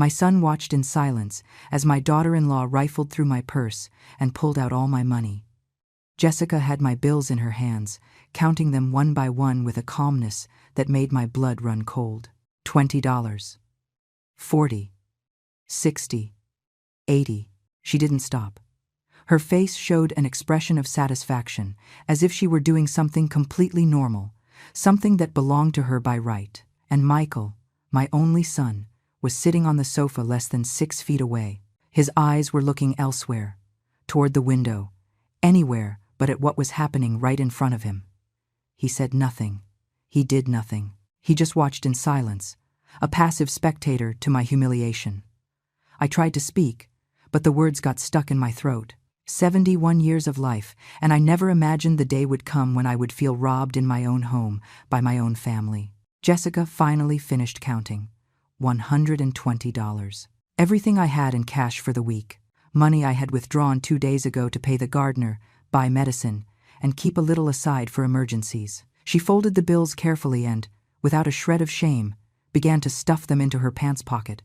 My son watched in silence as my daughter-in-law rifled through my purse and pulled out all my money. Jessica had my bills in her hands, counting them one by one with a calmness that made my blood run cold. $20. 40. 60. 80. She didn't stop. Her face showed an expression of satisfaction, as if she were doing something completely normal, something that belonged to her by right. And Michael, my only son, was sitting on the sofa less than 6 feet away. His eyes were looking elsewhere, toward the window, anywhere but at what was happening right in front of him. He said nothing. He did nothing. He just watched in silence, a passive spectator to my humiliation. I tried to speak, but the words got stuck in my throat. 71 years of life, and I never imagined the day would come when I would feel robbed in my own home by my own family. Jessica finally finished counting. $120. Everything I had in cash for the week. Money I had withdrawn 2 days ago to pay the gardener, buy medicine, and keep a little aside for emergencies. She folded the bills carefully and, without a shred of shame, began to stuff them into her pants pocket.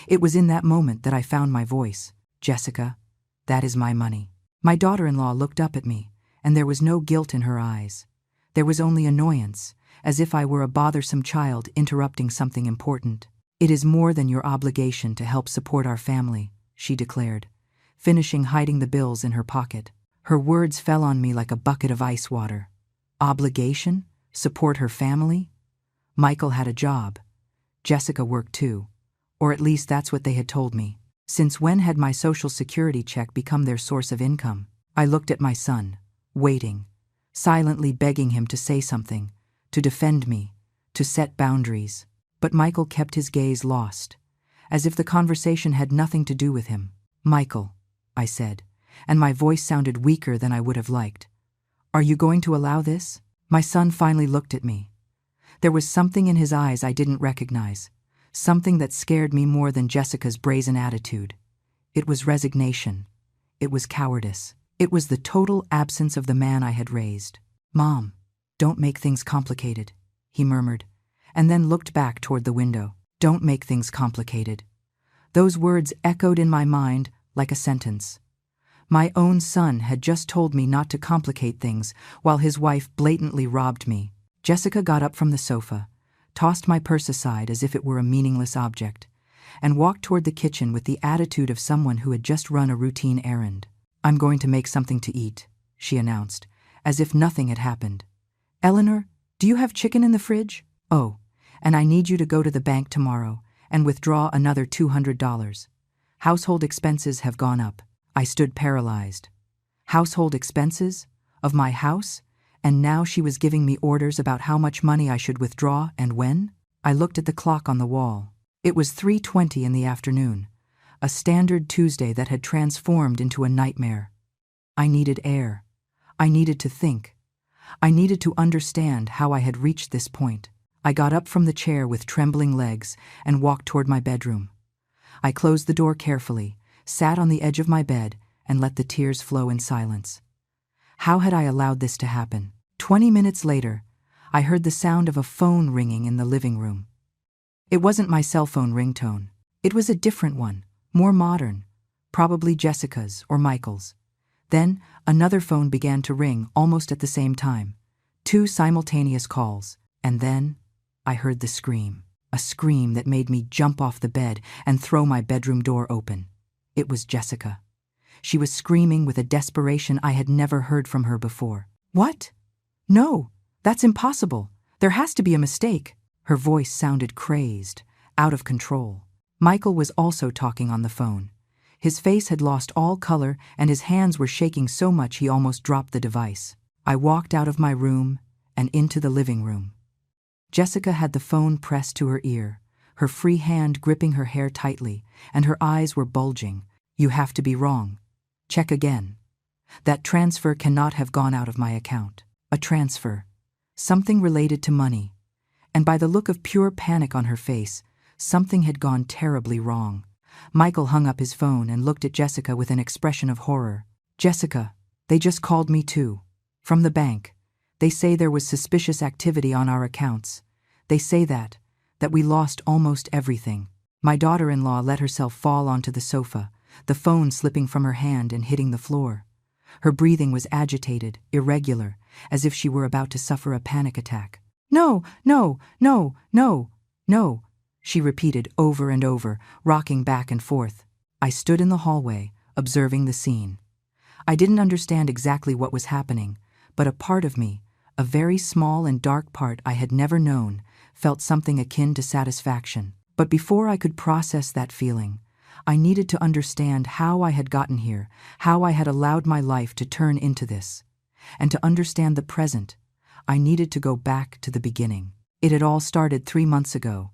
It was in that moment that I found my voice. Jessica, that is my money. My daughter-in-law looked up at me, and there was no guilt in her eyes. There was only annoyance, as if I were a bothersome child interrupting something important. It is more than your obligation to help support our family, she declared, finishing hiding the bills in her pocket. Her words fell on me like a bucket of ice water. Obligation? Support her family? Michael had a job. Jessica worked too. Or at least that's what they had told me. Since when had my Social Security check become their source of income? I looked at my son, waiting, silently begging him to say something, to defend me, to set boundaries. But Michael kept his gaze lost, as if the conversation had nothing to do with him. Michael, I said, and my voice sounded weaker than I would have liked. Are you going to allow this? My son finally looked at me. There was something in his eyes I didn't recognize, something that scared me more than Jessica's brazen attitude. It was resignation. It was cowardice. It was the total absence of the man I had raised. Mom, don't make things complicated, he murmured, and then looked back toward the window. Don't make things complicated. Those words echoed in my mind like a sentence. My own son had just told me not to complicate things while his wife blatantly robbed me. Jessica got up from the sofa, tossed my purse aside as if it were a meaningless object, and walked toward the kitchen with the attitude of someone who had just run a routine errand. I'm going to make something to eat, she announced, as if nothing had happened. Eleanor, do you have chicken in the fridge? Oh, and I need you to go to the bank tomorrow and withdraw another $200. Household expenses have gone up. I stood paralyzed. Household expenses? Of my house? And now she was giving me orders about how much money I should withdraw and when? I looked at the clock on the wall. It was 3:20 in the afternoon, a standard Tuesday that had transformed into a nightmare. I needed air. I needed to think. I needed to understand how I had reached this point. I got up from the chair with trembling legs and walked toward my bedroom. I closed the door carefully, sat on the edge of my bed, and let the tears flow in silence. How had I allowed this to happen? 20 minutes later, I heard the sound of a phone ringing in the living room. It wasn't my cell phone ringtone. It was a different one, more modern, probably Jessica's or Michael's. Then, another phone began to ring almost at the same time. 2 simultaneous calls, and then I heard the scream. A scream that made me jump off the bed and throw my bedroom door open. It was Jessica. She was screaming with a desperation I had never heard from her before. What? No, that's impossible. There has to be a mistake. Her voice sounded crazed, out of control. Michael was also talking on the phone. His face had lost all color and his hands were shaking so much he almost dropped the device. I walked out of my room and into the living room. Jessica had the phone pressed to her ear, her free hand gripping her hair tightly, and her eyes were bulging. You have to be wrong. Check again. That transfer cannot have gone out of my account. A transfer. Something related to money. And by the look of pure panic on her face, something had gone terribly wrong. Michael hung up his phone and looked at Jessica with an expression of horror. Jessica, they just called me too. From the bank. They say there was suspicious activity on our accounts. They say that we lost almost everything. My daughter-in-law let herself fall onto the sofa, the phone slipping from her hand and hitting the floor. Her breathing was agitated, irregular, as if she were about to suffer a panic attack. "No, no, no, no, no," she repeated over and over, rocking back and forth. I stood in the hallway, observing the scene. I didn't understand exactly what was happening, but a part of me, a very small and dark part I had never known, felt something akin to satisfaction. But before I could process that feeling, I needed to understand how I had gotten here, how I had allowed my life to turn into this. And to understand the present, I needed to go back to the beginning. It had all started 3 months ago,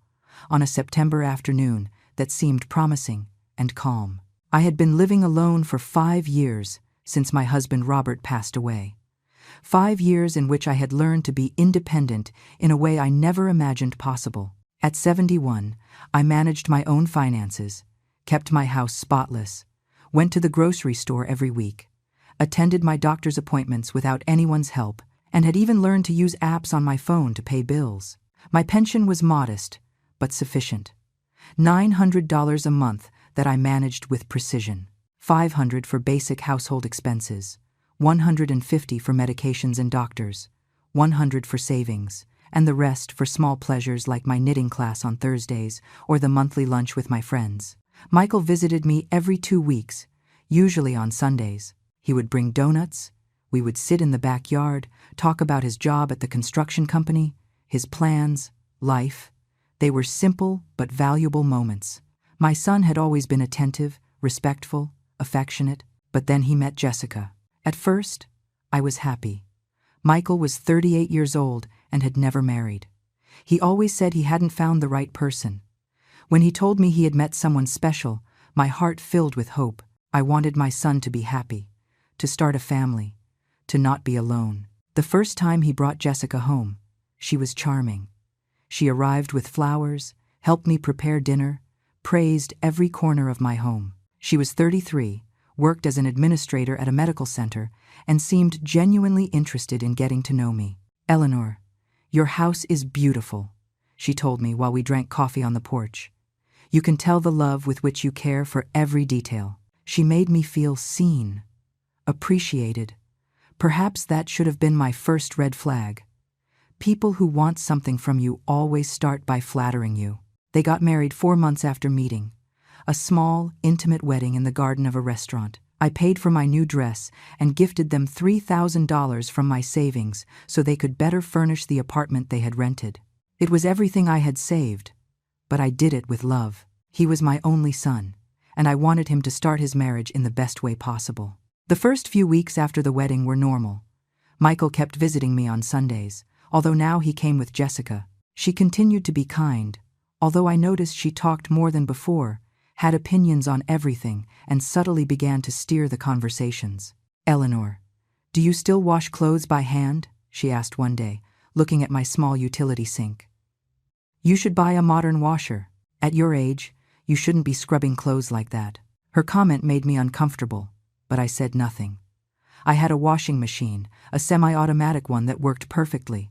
on a September afternoon that seemed promising and calm. I had been living alone for 5 years since my husband Robert passed away. 5 years in which I had learned to be independent in a way I never imagined possible. At 71, I managed my own finances, kept my house spotless, went to the grocery store every week, attended my doctor's appointments without anyone's help, and had even learned to use apps on my phone to pay bills. My pension was modest, but sufficient. $900 a month that I managed with precision. $500 for basic household expenses, $150 for medications and doctors, $100 for savings, and the rest for small pleasures like my knitting class on Thursdays or the monthly lunch with my friends. Michael visited me every 2 weeks, usually on Sundays. He would bring donuts, we would sit in the backyard, talk about his job at the construction company, his plans, life. They were simple but valuable moments. My son had always been attentive, respectful, affectionate, but then he met Jessica. At first, I was happy. Michael was 38 years old and had never married. He always said he hadn't found the right person. When he told me he had met someone special, my heart filled with hope. I wanted my son to be happy, to start a family, to not be alone. The first time he brought Jessica home, she was charming. She arrived with flowers, helped me prepare dinner, praised every corner of my home. She was 33, worked as an administrator at a medical center, and seemed genuinely interested in getting to know me. "Eleanor, your house is beautiful," she told me while we drank coffee on the porch. "You can tell the love with which you care for every detail." She made me feel seen, appreciated. Perhaps that should have been my first red flag. People who want something from you always start by flattering you. They got married 4 months after meeting. A small, intimate wedding in the garden of a restaurant. I paid for my new dress and gifted them $3,000 from my savings so they could better furnish the apartment they had rented. It was everything I had saved, but I did it with love. He was my only son, and I wanted him to start his marriage in the best way possible. The first few weeks after the wedding were normal. Michael kept visiting me on Sundays, although now he came with Jessica. She continued to be kind, although I noticed she talked more than before, had opinions on everything, and subtly began to steer the conversations. "Eleanor, do you still wash clothes by hand?" she asked one day, looking at my small utility sink. "You should buy a modern washer. At your age, you shouldn't be scrubbing clothes like that." Her comment made me uncomfortable, but I said nothing. I had a washing machine, a semi-automatic one that worked perfectly.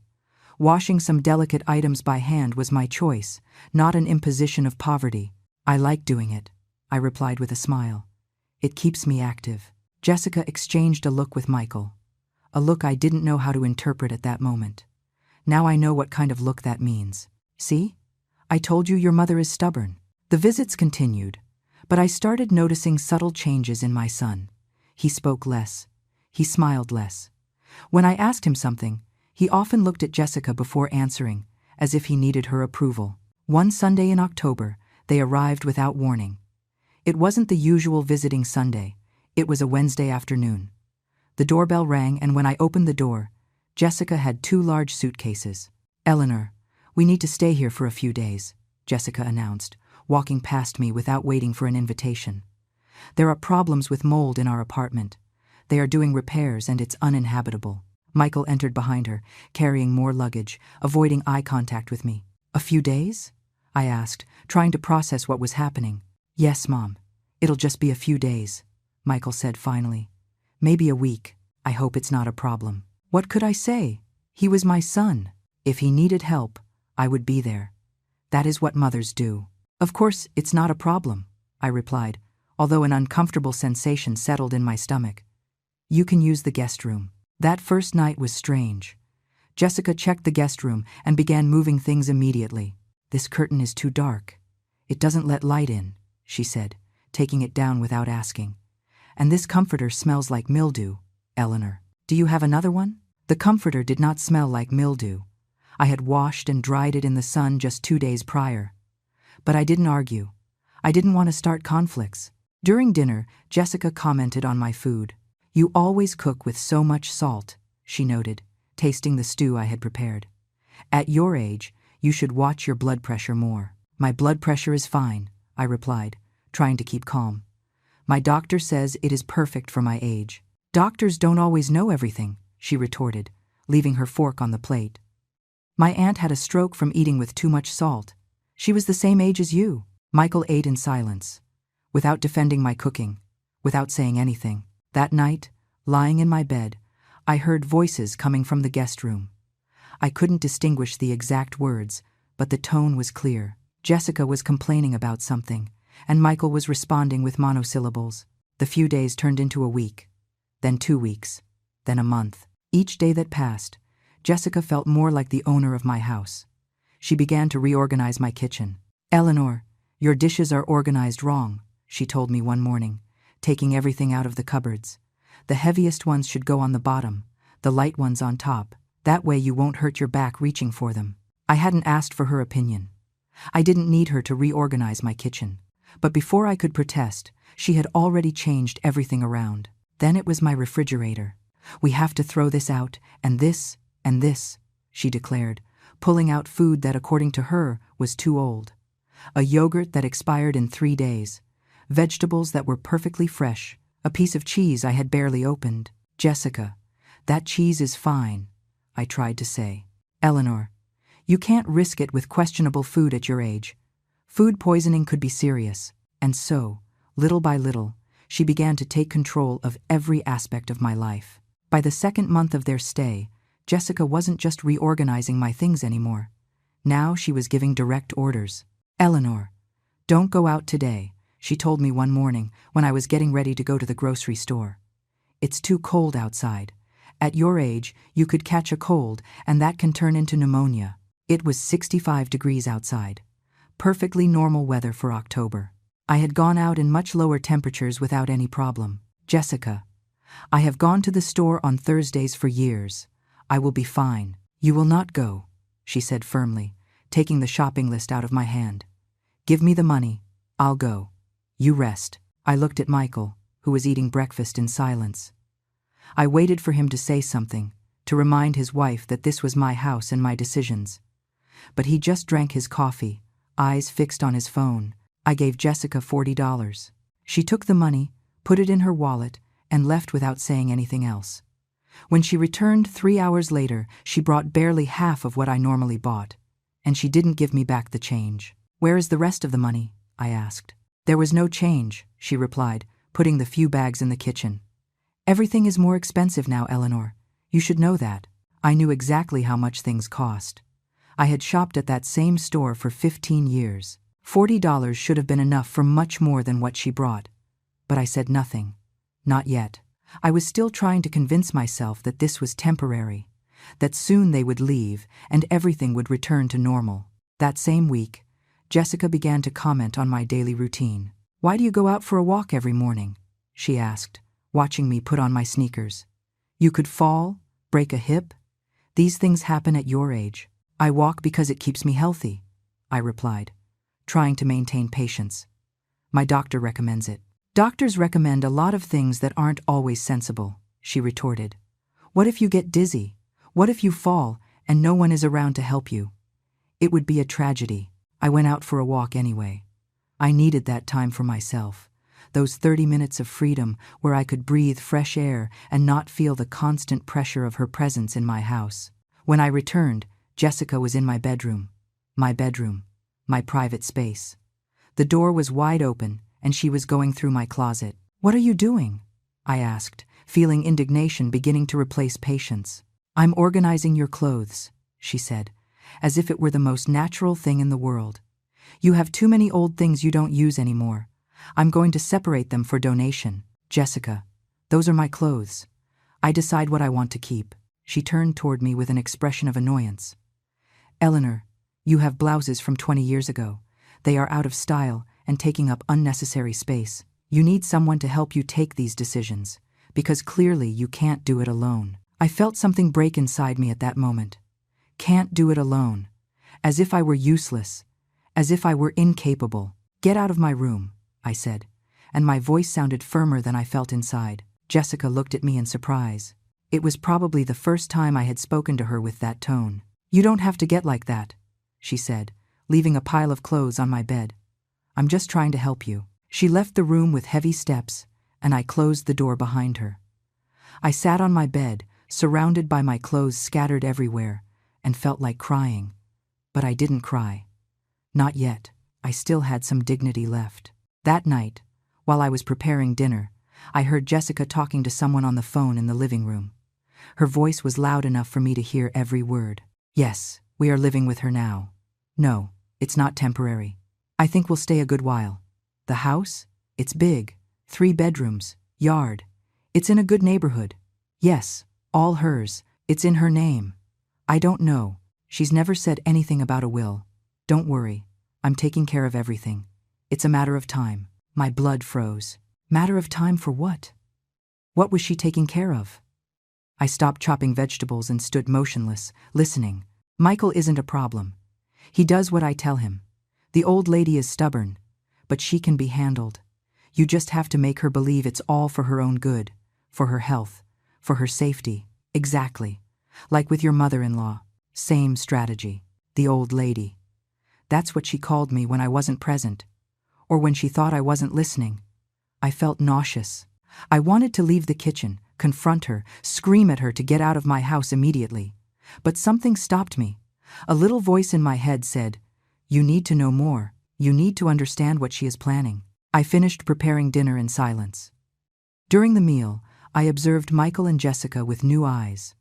Washing some delicate items by hand was my choice, not an imposition of poverty. "I like doing it," I replied with a smile. "It keeps me active." Jessica exchanged a look with Michael, a look I didn't know how to interpret at that moment. Now I know what kind of look that means. "See? I told you your mother is stubborn." The visits continued, but I started noticing subtle changes in my son. He spoke less. He smiled less. When I asked him something, he often looked at Jessica before answering, as if he needed her approval. One Sunday in October, they arrived without warning. It wasn't the usual visiting Sunday. It was a Wednesday afternoon. The doorbell rang, and when I opened the door, Jessica had 2 large suitcases. "Eleanor, we need to stay here for a few days," Jessica announced, walking past me without waiting for an invitation. "There are problems with mold in our apartment. They are doing repairs and it's uninhabitable." Michael entered behind her, carrying more luggage, avoiding eye contact with me. "A few days?" I asked, trying to process what was happening. "Yes, Mom. It'll just be a few days," Michael said finally. "Maybe a week. I hope it's not a problem." What could I say? He was my son. If he needed help, I would be there. That is what mothers do. Of course, it's not a problem, I replied, although an uncomfortable sensation settled in my stomach. You can use the guest room. That first night was strange. Jessica checked the guest room and began moving things immediately. This curtain is too dark. It doesn't let light in, she said, taking it down without asking. And this comforter smells like mildew, Eleanor. Do you have another one? The comforter did not smell like mildew. I had washed and dried it in the sun just 2 days prior. But I didn't argue. I didn't want to start conflicts. During dinner, Jessica commented on my food. You always cook with so much salt, she noted, tasting the stew I had prepared. At your age, you should watch your blood pressure more. My blood pressure is fine, I replied, trying to keep calm. My doctor says it is perfect for my age. Doctors don't always know everything, she retorted, leaving her fork on the plate. My aunt had a stroke from eating with too much salt. She was the same age as you. Michael ate in silence, without defending my cooking, without saying anything. That night, lying in my bed, I heard voices coming from the guest room. I couldn't distinguish the exact words, but the tone was clear. Jessica was complaining about something, and Michael was responding with monosyllables. The few days turned into a week, then 2 weeks, then a month. Each day that passed, Jessica felt more like the owner of my house. She began to reorganize my kitchen. Eleanor, your dishes are organized wrong, she told me one morning, taking everything out of the cupboards. The heaviest ones should go on the bottom, the light ones on top. That way you won't hurt your back reaching for them. I hadn't asked for her opinion. I didn't need her to reorganize my kitchen. But before I could protest, she had already changed everything around. Then it was my refrigerator. We have to throw this out, and this, she declared, pulling out food that, according to her, was too old. A yogurt that expired in 3 days, vegetables that were perfectly fresh, a piece of cheese I had barely opened. Jessica, that cheese is fine, I tried to say. Eleanor, you can't risk it with questionable food at your age. Food poisoning could be serious. And so, little by little, she began to take control of every aspect of my life. By the 2nd month of their stay, Jessica wasn't just reorganizing my things anymore. Now she was giving direct orders. Eleanor, don't go out today, she told me one morning when I was getting ready to go to the grocery store. It's too cold outside. At your age, you could catch a cold, and that can turn into pneumonia. It was 65 degrees outside. Perfectly normal weather for October. I had gone out in much lower temperatures without any problem. Jessica, I have gone to the store on Thursdays for years. I will be fine. You will not go, she said firmly, taking the shopping list out of my hand. Give me the money. I'll go. You rest. I looked at Michael, who was eating breakfast in silence. I waited for him to say something, to remind his wife that this was my house and my decisions. But he just drank his coffee, eyes fixed on his phone. I gave Jessica $40. She took the money, put it in her wallet, and left without saying anything else. When she returned 3 hours later, she brought barely half of what I normally bought, and she didn't give me back the change. Where is the rest of the money? I asked. There was no change, she replied, putting the few bags in the kitchen. Everything is more expensive now, Eleanor. You should know that. I knew exactly how much things cost. I had shopped at that same store for 15 years. $40 should have been enough for much more than what she brought. But I said nothing. Not yet. I was still trying to convince myself that this was temporary, that soon they would leave and everything would return to normal. That same week, Jessica began to comment on my daily routine. Why do you go out for a walk every morning? She asked, watching me put on my sneakers. You could fall, break a hip. These things happen at your age. I walk because it keeps me healthy, I replied, trying to maintain patience. My doctor recommends it. Doctors recommend a lot of things that aren't always sensible, she retorted. What if you get dizzy? What if you fall and no one is around to help you? It would be a tragedy. I went out for a walk anyway. I needed that time for myself, those 30 minutes of freedom where I could breathe fresh air and not feel the constant pressure of her presence in my house. When I returned, Jessica was in my bedroom, my private space. The door was wide open, and she was going through my closet. What are you doing? I asked, feeling indignation beginning to replace patience. I'm organizing your clothes, she said, as if it were the most natural thing in the world. You have too many old things you don't use anymore. I'm going to separate them for donation. Jessica, those are my clothes. I decide what I want to keep. She turned toward me with an expression of annoyance. Eleanor, you have blouses from 20 years ago. They are out of style and taking up unnecessary space. You need someone to help you take these decisions, because clearly you can't do it alone. I felt something break inside me at that moment. Can't do it alone. As if I were useless. As if I were incapable. Get out of my room, I said, and my voice sounded firmer than I felt inside. Jessica looked at me in surprise. It was probably the first time I had spoken to her with that tone. You don't have to get like that, she said, leaving a pile of clothes on my bed. I'm just trying to help you. She left the room with heavy steps, and I closed the door behind her. I sat on my bed, surrounded by my clothes scattered everywhere, and felt like crying. But I didn't cry. Not yet. I still had some dignity left. That night, while I was preparing dinner, I heard Jessica talking to someone on the phone in the living room. Her voice was loud enough for me to hear every word. Yes, we are living with her now. No, it's not temporary. I think we'll stay a good while. The house? It's big. 3 bedrooms. Yard. It's in a good neighborhood. Yes, all hers. It's in her name. I don't know. She's never said anything about a will. Don't worry. I'm taking care of everything. It's a matter of time. My blood froze. Matter of time for what? What was she taking care of? I stopped chopping vegetables and stood motionless, listening. Michael isn't a problem. He does what I tell him. The old lady is stubborn, but she can be handled. You just have to make her believe it's all for her own good, for her health, for her safety. Exactly. Like with your mother-in-law. Same strategy. The old lady. That's what she called me when I wasn't present, or when she thought I wasn't listening. I felt nauseous. I wanted to leave the kitchen, confront her, scream at her to get out of my house immediately. But something stopped me. A little voice in my head said, "You need to know more. You need to understand what she is planning." I finished preparing dinner in silence. During the meal, I observed Michael and Jessica with new eyes.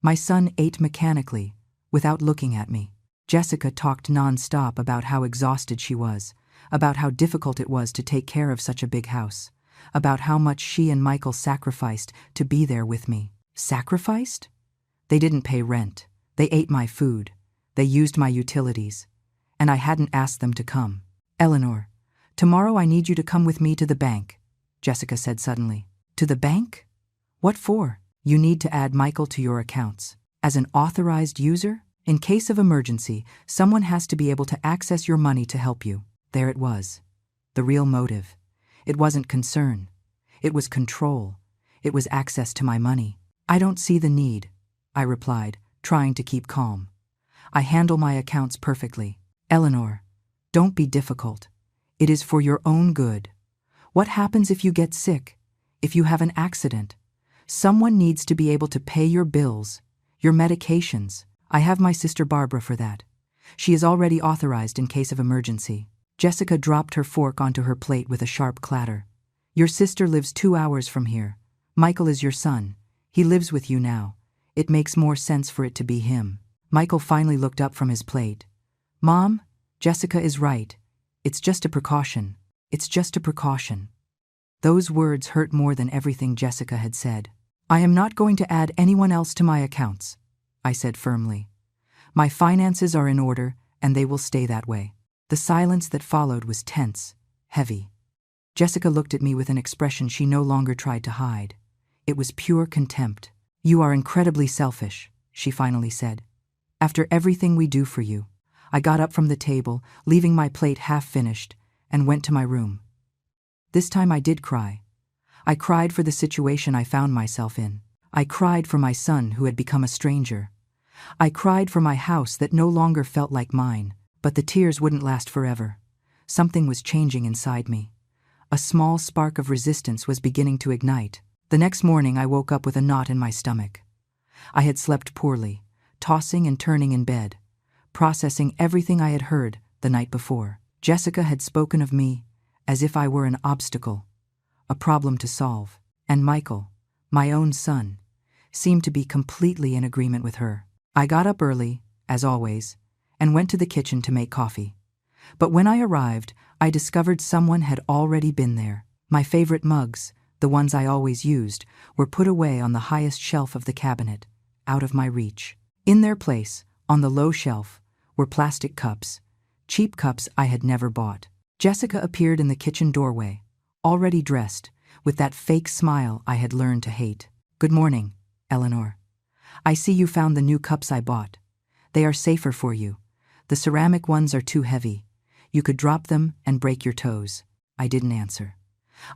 My son ate mechanically, without looking at me. Jessica talked non-stop about how exhausted she was, about how difficult it was to take care of such a big house, about how much she and Michael sacrificed to be there with me. Sacrificed? They didn't pay rent. They ate my food. They used my utilities. And I hadn't asked them to come. Eleanor, tomorrow I need you to come with me to the bank, Jessica said suddenly. To the bank? What for? You need to add Michael to your accounts. As an authorized user? In case of emergency, someone has to be able to access your money to help you. There it was. The real motive. It wasn't concern. It was control. It was access to my money. I don't see the need, I replied, trying to keep calm. I handle my accounts perfectly. Eleanor, don't be difficult. It is for your own good. What happens if you get sick? If you have an accident? Someone needs to be able to pay your bills, your medications. I have my sister Barbara for that. She is already authorized in case of emergency. Jessica dropped her fork onto her plate with a sharp clatter. Your sister lives 2 hours from here. Michael is your son. He lives with you now. It makes more sense for it to be him. Michael finally looked up from his plate. Mom, Jessica is right. It's just a precaution. It's just a precaution. Those words hurt more than everything Jessica had said. I am not going to add anyone else to my accounts, I said firmly. My finances are in order, and they will stay that way. The silence that followed was tense, heavy. Jessica looked at me with an expression she no longer tried to hide. It was pure contempt. You are incredibly selfish, she finally said. After everything we do for you. I got up from the table, leaving my plate half finished, and went to my room. This time I did cry. I cried for the situation I found myself in. I cried for my son who had become a stranger. I cried for my house that no longer felt like mine, but the tears wouldn't last forever. Something was changing inside me. A small spark of resistance was beginning to ignite. The next morning I woke up with a knot in my stomach. I had slept poorly, tossing and turning in bed, processing everything I had heard the night before. Jessica had spoken of me as if I were an obstacle, a problem to solve, and Michael, my own son, seemed to be completely in agreement with her. I got up early, as always, and went to the kitchen to make coffee. But when I arrived, I discovered someone had already been there. My favorite mugs, the ones I always used, were put away on the highest shelf of the cabinet, out of my reach. In their place, on the low shelf, were plastic cups, cheap cups I had never bought. Jessica appeared in the kitchen doorway, already dressed, with that fake smile I had learned to hate. "Good morning, Eleanor. I see you found the new cups I bought. They are safer for you. The ceramic ones are too heavy. You could drop them and break your toes." I didn't answer.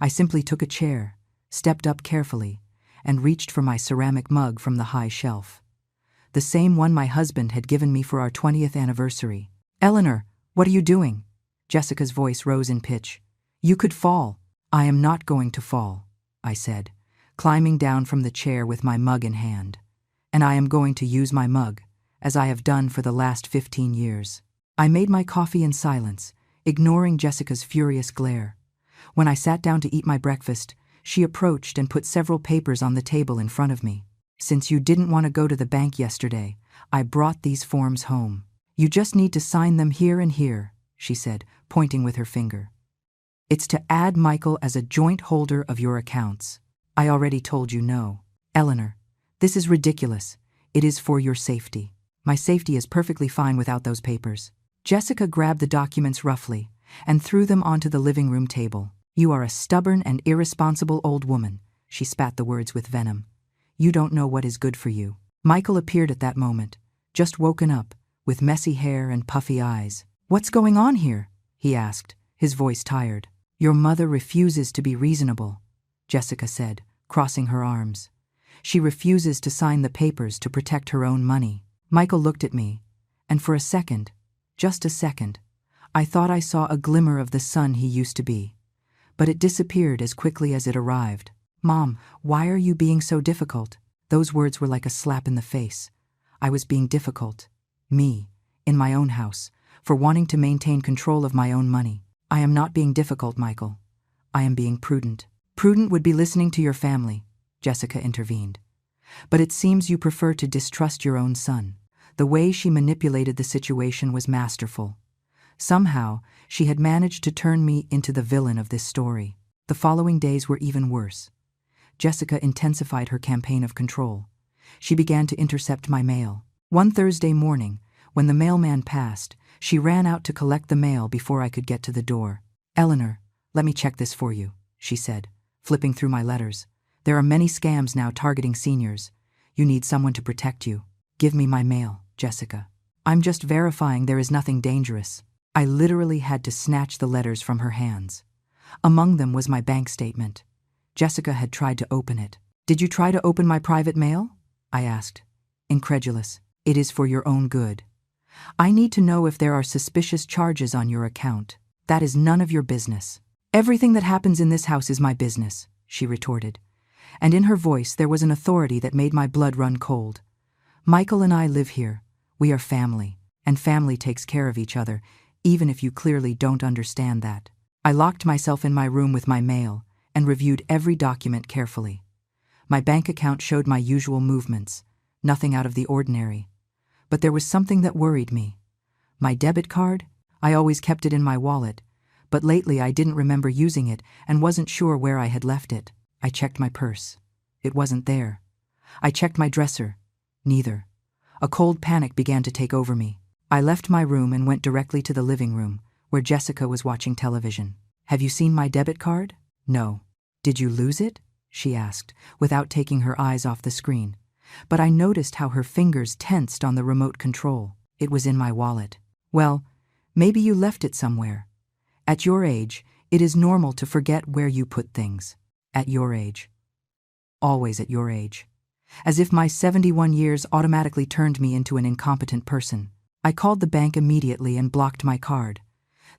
I simply took a chair, stepped up carefully, and reached for my ceramic mug from the high shelf. The same one my husband had given me for our 20th anniversary. "Eleanor, what are you doing?" Jessica's voice rose in pitch. "You could fall." "I am not going to fall," I said, climbing down from the chair with my mug in hand. "And I am going to use my mug, as I have done for the last 15 years. I made my coffee in silence, ignoring Jessica's furious glare. When I sat down to eat my breakfast, she approached and put several papers on the table in front of me. "Since you didn't want to go to the bank yesterday, I brought these forms home. You just need to sign them here and here," she said, pointing with her finger. "It's to add Michael as a joint holder of your accounts. I already told you no. Eleanor, this is ridiculous. It is for your safety." "My safety is perfectly fine without those papers." Jessica grabbed the documents roughly and threw them onto the living room table. "You are a stubborn and irresponsible old woman," she spat the words with venom. "You don't know what is good for you." Michael appeared at that moment, just woken up, with messy hair and puffy eyes. "What's going on here?" he asked, his voice tired. "Your mother refuses to be reasonable," Jessica said, crossing her arms. "She refuses to sign the papers to protect her own money." Michael looked at me, and for a second, just a second, I thought I saw a glimmer of the son he used to be. But it disappeared as quickly as it arrived. "Mom, why are you being so difficult?" Those words were like a slap in the face. I was being difficult. Me, in my own house, for wanting to maintain control of my own money. "I am not being difficult, Michael. I am being prudent." "Prudent would be listening to your family," Jessica intervened. "But it seems you prefer to distrust your own son." The way she manipulated the situation was masterful. Somehow, she had managed to turn me into the villain of this story. The following days were even worse. Jessica intensified her campaign of control. She began to intercept my mail. One Thursday morning, when the mailman passed, she ran out to collect the mail before I could get to the door. "Eleanor, let me check this for you," she said, flipping through my letters. "There are many scams now targeting seniors. You need someone to protect you." "Give me my mail, Jessica. I'm just verifying there is nothing dangerous." I literally had to snatch the letters from her hands. Among them was my bank statement. Jessica had tried to open it. "Did you try to open my private mail?" I asked, incredulous. "It is for your own good. I need to know if there are suspicious charges on your account. That is none of your business." "Everything that happens in this house is my business," she retorted. And in her voice there was an authority that made my blood run cold. "Michael and I live here. We are family, and family takes care of each other, even if you clearly don't understand that." I locked myself in my room with my mail and reviewed every document carefully. My bank account showed my usual movements, nothing out of the ordinary. But there was something that worried me. My debit card? I always kept it in my wallet, but lately I didn't remember using it and wasn't sure where I had left it. I checked my purse. It wasn't there. I checked my dresser. Neither. A cold panic began to take over me. I left my room and went directly to the living room, where Jessica was watching television. "Have you seen my debit card?" "No." "Did you lose it?" she asked, without taking her eyes off the screen. But I noticed how her fingers tensed on the remote control. "It was in my wallet." "Well, maybe you left it somewhere. At your age, it is normal to forget where you put things. At your age. Always at your age." As if my 71 years automatically turned me into an incompetent person. I called the bank immediately and blocked my card.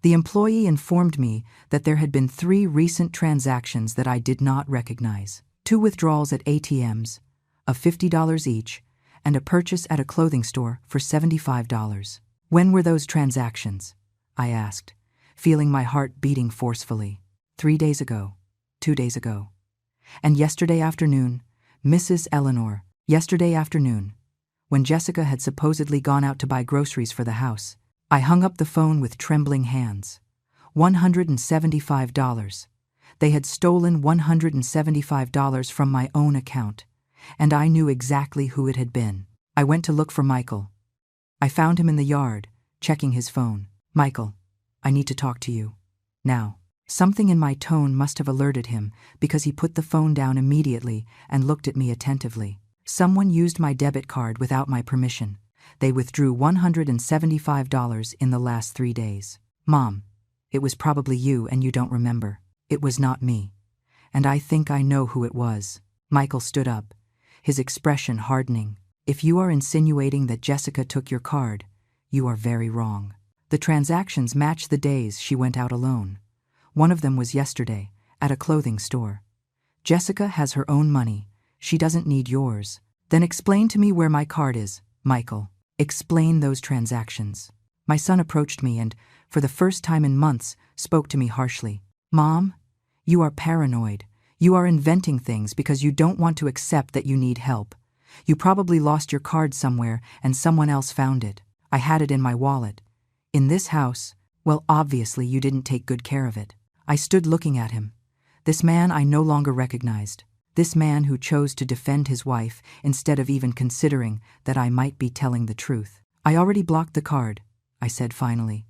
The employee informed me that there had been 3 recent transactions that I did not recognize. 2 withdrawals at ATMs, of $50 each, and a purchase at a clothing store for $75. "When were those transactions?" I asked, feeling my heart beating forcefully. 3 days ago. 2 days ago. And yesterday afternoon, Mrs. Eleanor, yesterday afternoon, when Jessica had supposedly gone out to buy groceries for the house, I hung up the phone with trembling hands. $175. They had stolen $175 from my own account, and I knew exactly who it had been. I went to look for Michael. I found him in the yard, checking his phone. "Michael, I need to talk to you. Now." Something in my tone must have alerted him, because he put the phone down immediately and looked at me attentively. "Someone used my debit card without my permission. They withdrew $175 in the last 3 days. Mom, it was probably you and you don't remember. It was not me. And I think I know who it was." Michael stood up, his expression hardening. "If you are insinuating that Jessica took your card, you are very wrong. The transactions match the days she went out alone. One of them was yesterday, at a clothing store. Jessica has her own money. She doesn't need yours. Then explain to me where my card is, Michael. Explain those transactions." My son approached me and, for the first time in months, spoke to me harshly. "Mom, you are paranoid. You are inventing things because you don't want to accept that you need help. You probably lost your card somewhere and someone else found it. I had it in my wallet. In this house, well, obviously you didn't take good care of it." I stood looking at him. This man I no longer recognized. This man who chose to defend his wife instead of even considering that I might be telling the truth. "I already blocked the card," I said finally,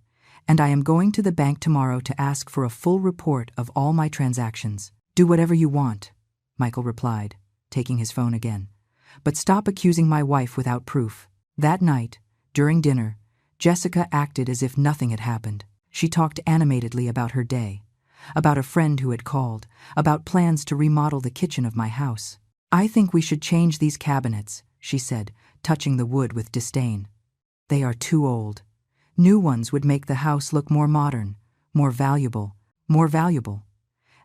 "and I am going to the bank tomorrow to ask for a full report of all my transactions." "Do whatever you want," Michael replied, taking his phone again. "But stop accusing my wife without proof." That night, during dinner, Jessica acted as if nothing had happened. She talked animatedly about her day, about a friend who had called, about plans to remodel the kitchen of my house. "I think we should change these cabinets," she said, touching the wood with disdain. "They are too old. New ones would make the house look more modern, more valuable.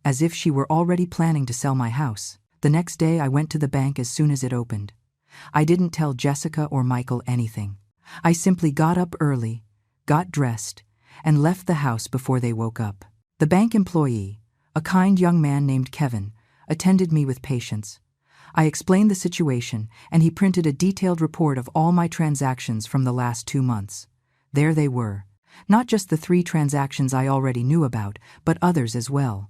As if she were already planning to sell my house. The next day I went to the bank as soon as it opened. I didn't tell Jessica or Michael anything. I simply got up early, got dressed, and left the house before they woke up. The bank employee, a kind young man named Kevin, attended me with patience. I explained the situation, and he printed a detailed report of all my transactions from the last 2 months. There they were, not just the 3 transactions I already knew about, but others as well.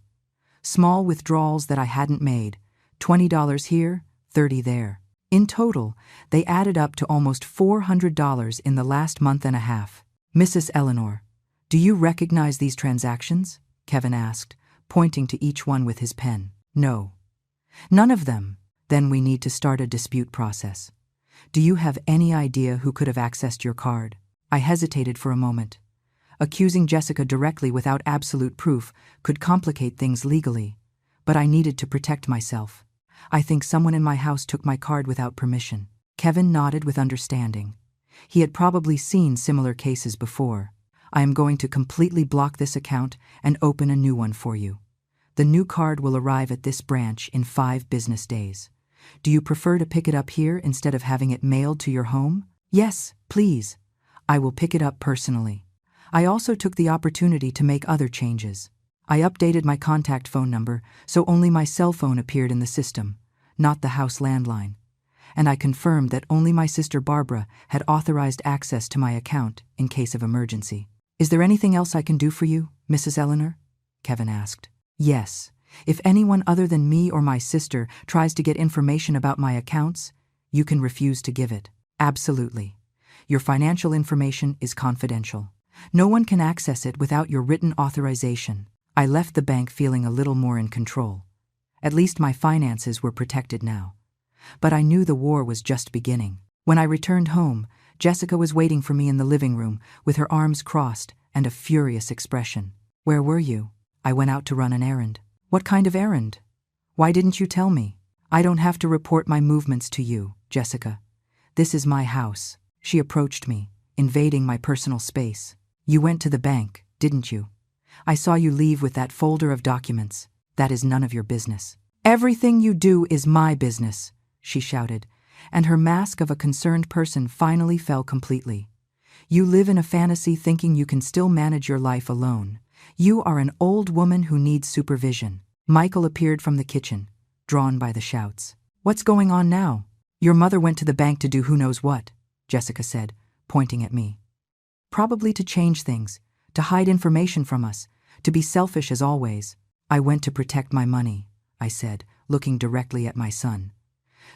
Small withdrawals that I hadn't made, $20 here, $30 there. In total, they added up to almost $400 in the last month and a half. "Mrs. Eleanor, do you recognize these transactions?" Kevin asked, pointing to each one with his pen. "No. None of them. Then we need to start a dispute process. Do you have any idea who could have accessed your card?" I hesitated for a moment. Accusing Jessica directly without absolute proof could complicate things legally, but I needed to protect myself. "I think someone in my house took my card without permission." Kevin nodded with understanding. He had probably seen similar cases before. "I am going to completely block this account and open a new one for you. The new card will arrive at this branch in 5 business days. Do you prefer to pick it up here instead of having it mailed to your home?" "Yes, please. I will pick it up personally." I also took the opportunity to make other changes. I updated my contact phone number so only my cell phone appeared in the system, not the house landline. And I confirmed that only my sister Barbara had authorized access to my account in case of emergency. "Is there anything else I can do for you, Mrs. Eleanor?" Kevin asked. "Yes. If anyone other than me or my sister tries to get information about my accounts, you can refuse to give it. Absolutely. Your financial information is confidential. No one can access it without your written authorization." I left the bank feeling a little more in control. At least my finances were protected now. But I knew the war was just beginning. When I returned home, Jessica was waiting for me in the living room with her arms crossed and a furious expression. "Where were you?" "I went out to run an errand." "What kind of errand? Why didn't you tell me?" "I don't have to report my movements to you, Jessica. This is my house." She approached me, invading my personal space. "You went to the bank, didn't you? I saw you leave with that folder of documents. That is none of your business." "Everything you do is my business," she shouted, and her mask of a concerned person finally fell completely. "You live in a fantasy thinking you can still manage your life alone. You are an old woman who needs supervision." Michael appeared from the kitchen, drawn by the shouts. "What's going on now?" "Your mother went to the bank to do who knows what," Jessica said, pointing at me. Probably to change things, to hide information from us, to be selfish as always. I went to protect my money, I said, looking directly at my son.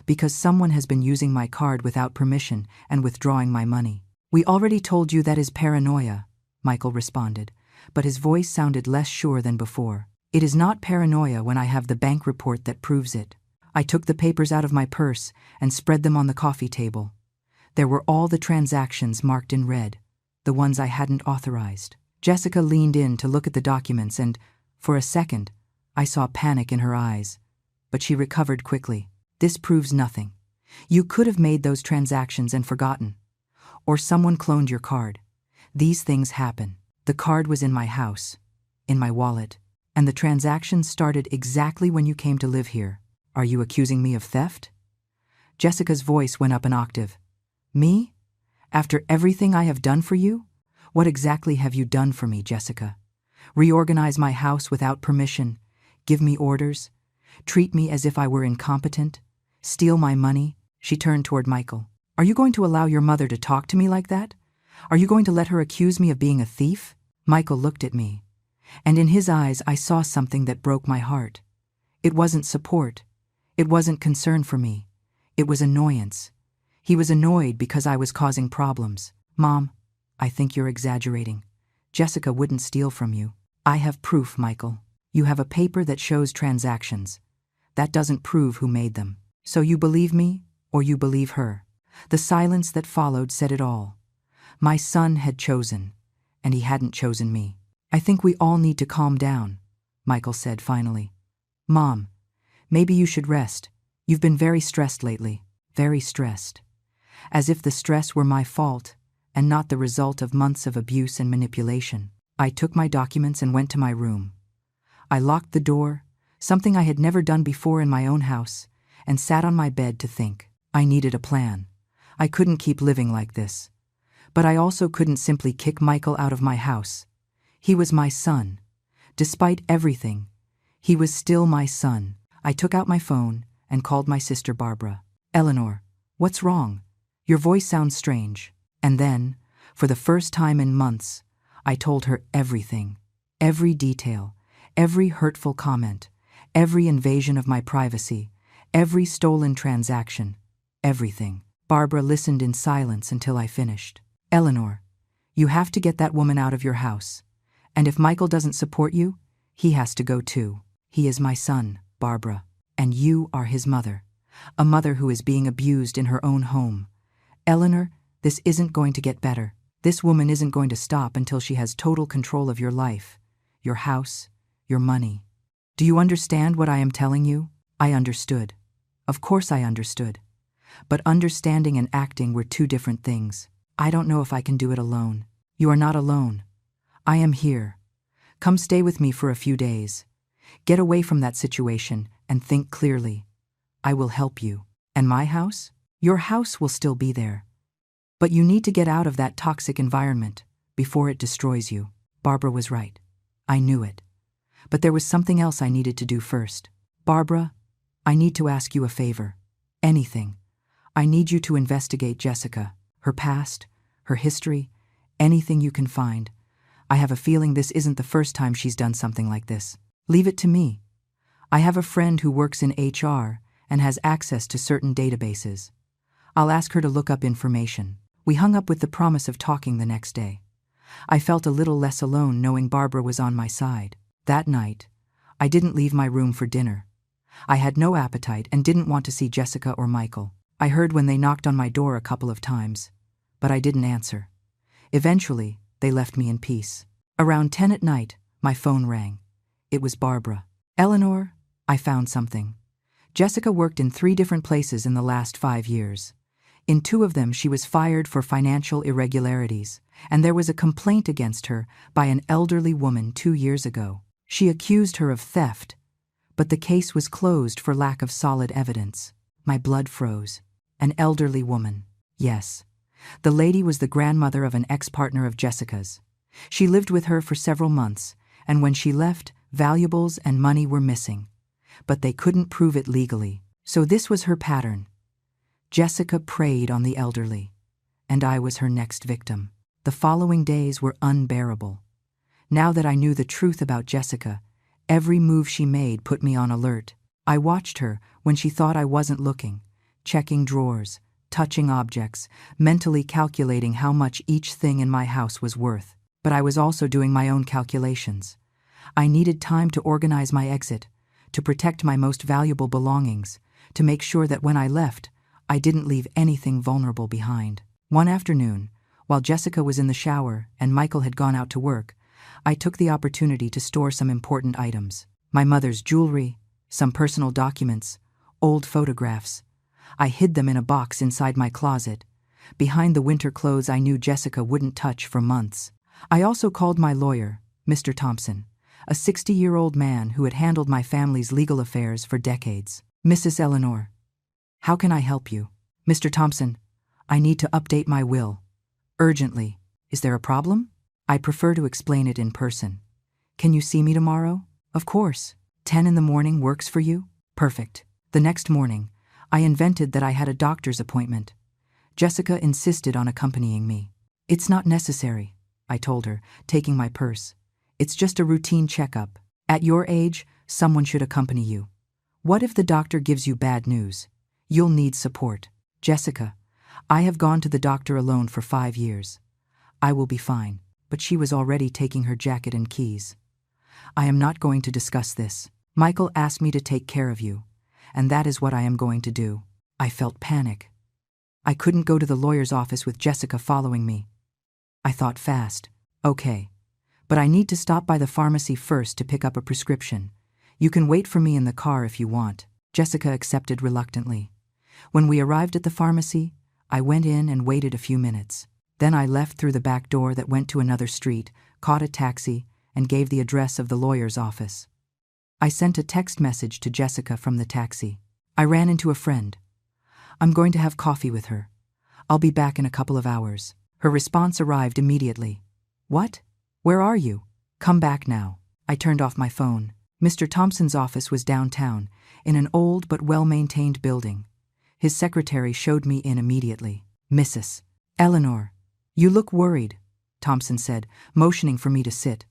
Because someone has been using my card without permission and withdrawing my money. We already told you that is paranoia, Michael responded, but his voice sounded less sure than before. It is not paranoia when I have the bank report that proves it. I took the papers out of my purse and spread them on the coffee table. There were all the transactions marked in red, the ones I hadn't authorized. Jessica leaned in to look at the documents and, for a second, I saw panic in her eyes. But she recovered quickly. This proves nothing. You could have made those transactions and forgotten. Or someone cloned your card. These things happen. The card was in my house, in my wallet, and the transactions started exactly when you came to live here. Are you accusing me of theft? Jessica's voice went up an octave. Me? After everything I have done for you? What exactly have you done for me, Jessica? Reorganize my house without permission, give me orders, treat me as if I were incompetent, steal my money? She turned toward Michael. Are you going to allow your mother to talk to me like that? Are you going to let her accuse me of being a thief? Michael looked at me, and in his eyes I saw something that broke my heart. It wasn't support. It wasn't concern for me. It was annoyance. He was annoyed because I was causing problems. Mom, I think you're exaggerating. Jessica wouldn't steal from you. I have proof, Michael. You have a paper that shows transactions. That doesn't prove who made them. So you believe me, or you believe her? The silence that followed said it all. My son had chosen, and he hadn't chosen me. I think we all need to calm down, Michael said finally. Mom, maybe you should rest. You've been very stressed lately. Very stressed. As if the stress were my fault, and not the result of months of abuse and manipulation. I took my documents and went to my room. I locked the door, something I had never done before in my own house, and sat on my bed to think. I needed a plan. I couldn't keep living like this. But I also couldn't simply kick Michael out of my house. He was my son. Despite everything, he was still my son. I took out my phone and called my sister Barbara. Eleanor, what's wrong? Your voice sounds strange. And then, for the first time in months, I told her everything. Every detail, every hurtful comment, every invasion of my privacy, every stolen transaction, everything. Barbara listened in silence until I finished. Eleanor, you have to get that woman out of your house. And if Michael doesn't support you, he has to go too. He is my son, Barbara, and you are his mother. A mother who is being abused in her own home. Eleanor, this isn't going to get better. This woman isn't going to stop until she has total control of your life, your house, your money. Do you understand what I am telling you? I understood. Of course I understood. But understanding and acting were two different things. I don't know if I can do it alone. You are not alone. I am here. Come stay with me for a few days. Get away from that situation and think clearly. I will help you. And my house? Your house will still be there. But you need to get out of that toxic environment before it destroys you. Barbara was right. I knew it. But there was something else I needed to do first. Barbara, I need to ask you a favor. Anything. I need you to investigate Jessica, her past, her history, anything you can find. I have a feeling this isn't the first time she's done something like this. Leave it to me. I have a friend who works in HR and has access to certain databases. I'll ask her to look up information. We hung up with the promise of talking the next day. I felt a little less alone knowing Barbara was on my side. That night, I didn't leave my room for dinner. I had no appetite and didn't want to see Jessica or Michael. I heard when they knocked on my door a couple of times, but I didn't answer. Eventually, they left me in peace. Around 10 at night, my phone rang. It was Barbara. Eleanor, I found something. Jessica worked in 3 different places in the last 5 years. In 2 of them, she was fired for financial irregularities, and there was a complaint against her by an elderly woman 2 years ago. She accused her of theft, but the case was closed for lack of solid evidence. My blood froze. An elderly woman. Yes. The lady was the grandmother of an ex-partner of Jessica's. She lived with her for several months, and when she left, valuables and money were missing. But they couldn't prove it legally. So this was her pattern. Jessica preyed on the elderly, and I was her next victim. The following days were unbearable. Now that I knew the truth about Jessica, every move she made put me on alert. I watched her when she thought I wasn't looking, checking drawers, touching objects, mentally calculating how much each thing in my house was worth. But I was also doing my own calculations. I needed time to organize my exit, to protect my most valuable belongings, to make sure that when I left, I didn't leave anything vulnerable behind. One afternoon, while Jessica was in the shower and Michael had gone out to work, I took the opportunity to store some important items. My mother's jewelry, some personal documents, old photographs. I hid them in a box inside my closet, behind the winter clothes I knew Jessica wouldn't touch for months. I also called my lawyer, Mr. Thompson, a 60-year-old man who had handled my family's legal affairs for decades. Mrs. Eleanor, how can I help you? Mr. Thompson, I need to update my will. Urgently. Is there a problem? I prefer to explain it in person. Can you see me tomorrow? Of course. 10 in the morning works for you? Perfect. The next morning, I invented that I had a doctor's appointment. Jessica insisted on accompanying me. It's not necessary, I told her, taking my purse. It's just a routine checkup. At your age, someone should accompany you. What if the doctor gives you bad news? You'll need support. Jessica, I have gone to the doctor alone for 5 years. I will be fine. But she was already taking her jacket and keys. I am not going to discuss this. Michael asked me to take care of you, and that is what I am going to do. I felt panic. I couldn't go to the lawyer's office with Jessica following me. I thought fast. Okay, but I need to stop by the pharmacy first to pick up a prescription. You can wait for me in the car if you want. Jessica accepted reluctantly. When we arrived at the pharmacy, I went in and waited a few minutes. Then I left through the back door that went to another street, caught a taxi, and gave the address of the lawyer's office. I sent a text message to Jessica from the taxi. I ran into a friend. I'm going to have coffee with her. I'll be back in a couple of hours. Her response arrived immediately. What? Where are you? Come back now. I turned off my phone. Mr. Thompson's office was downtown, in an old but well-maintained building. His secretary showed me in immediately. Mrs. Eleanor, you look worried, Thompson said, motioning for me to sit.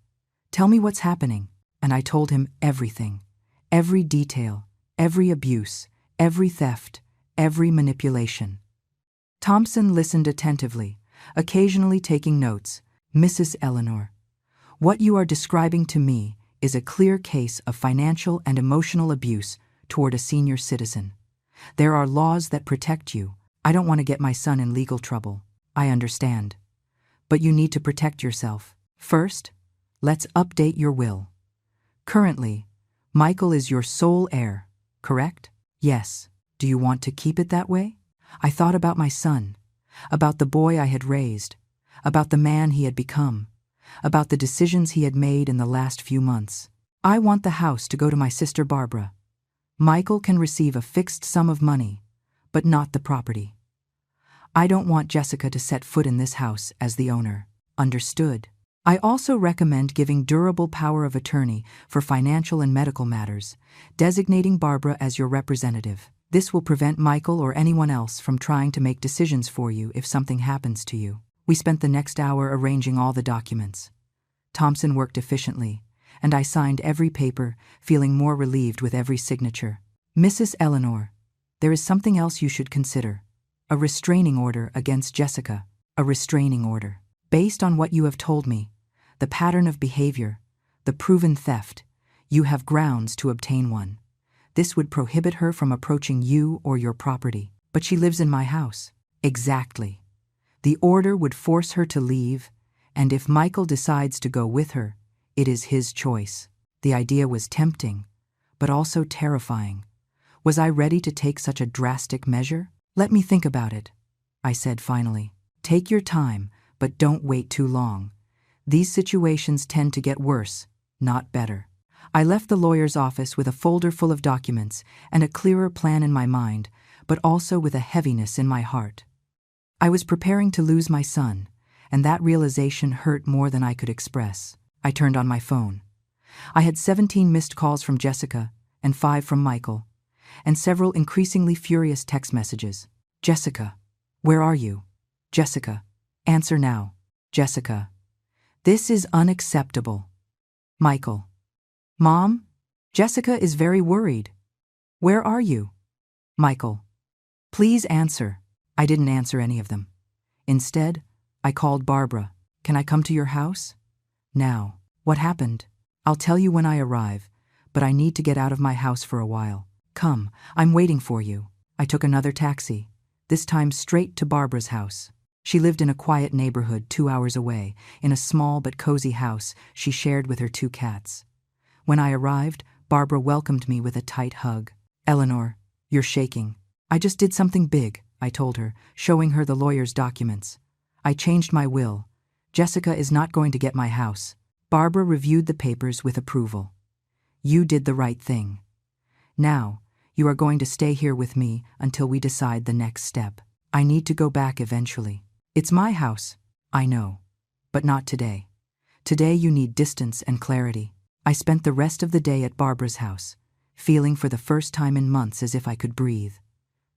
Tell me what's happening. And I told him everything. Every detail, every abuse, every theft, every manipulation. Thompson listened attentively, occasionally taking notes. Mrs. Eleanor, what you are describing to me is a clear case of financial and emotional abuse toward a senior citizen. There are laws that protect you. I don't want to get my son in legal trouble. I understand. But you need to protect yourself. First, let's update your will. Currently, Michael is your sole heir, correct? Yes. Do you want to keep it that way? I thought about my son, about the boy I had raised, about the man he had become, about the decisions he had made in the last few months. I want the house to go to my sister Barbara. Michael can receive a fixed sum of money, but not the property. I don't want Jessica to set foot in this house as the owner. Understood. I also recommend giving durable power of attorney for financial and medical matters, designating Barbara as your representative. This will prevent Michael or anyone else from trying to make decisions for you if something happens to you. We spent the next hour arranging all the documents. Thompson worked efficiently, and I signed every paper, feeling more relieved with every signature. Mrs. Eleanor, there is something else you should consider. A restraining order against Jessica. A restraining order. Based on what you have told me, the pattern of behavior, the proven theft, you have grounds to obtain one. This would prohibit her from approaching you or your property. But she lives in my house. Exactly. The order would force her to leave, and if Michael decides to go with her, it is his choice. The idea was tempting, but also terrifying. Was I ready to take such a drastic measure? Let me think about it, I said finally. Take your time, but don't wait too long. These situations tend to get worse, not better. I left the lawyer's office with a folder full of documents and a clearer plan in my mind, but also with a heaviness in my heart. I was preparing to lose my son, and that realization hurt more than I could express. I turned on my phone. I had 17 missed calls from Jessica and 5 from Michael, and several increasingly furious text messages. Jessica, where are you? Jessica, answer now. Jessica, this is unacceptable. Michael. Mom? Jessica is very worried. Where are you? Michael. Please answer. I didn't answer any of them. Instead, I called Barbara. Can I come to your house? Now. What happened? I'll tell you when I arrive, but I need to get out of my house for a while. Come, I'm waiting for you. I took another taxi, this time straight to Barbara's house. She lived in a quiet neighborhood 2 hours away, in a small but cozy house she shared with her 2 cats. When I arrived, Barbara welcomed me with a tight hug. Eleanor, you're shaking. I just did something big, I told her, showing her the lawyer's documents. I changed my will. Jessica is not going to get my house. Barbara reviewed the papers with approval. You did the right thing. Now, you are going to stay here with me until we decide the next step. I need to go back eventually. It's my house, I know, but not today. Today you need distance and clarity. I spent the rest of the day at Barbara's house, feeling for the first time in months as if I could breathe.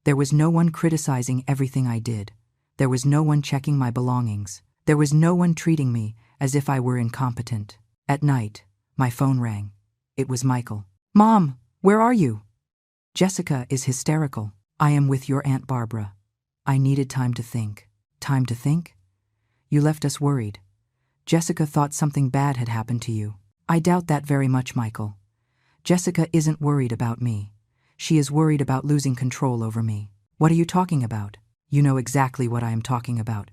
There was no one criticizing everything I did. There was no one checking my belongings. There was no one treating me as if I were incompetent. At night, my phone rang. It was Michael. Mom, where are you? Jessica is hysterical. I am with your Aunt Barbara. I needed time to think. Time to think? You left us worried. Jessica thought something bad had happened to you. I doubt that very much, Michael. Jessica isn't worried about me. She is worried about losing control over me. What are you talking about? You know exactly what I am talking about.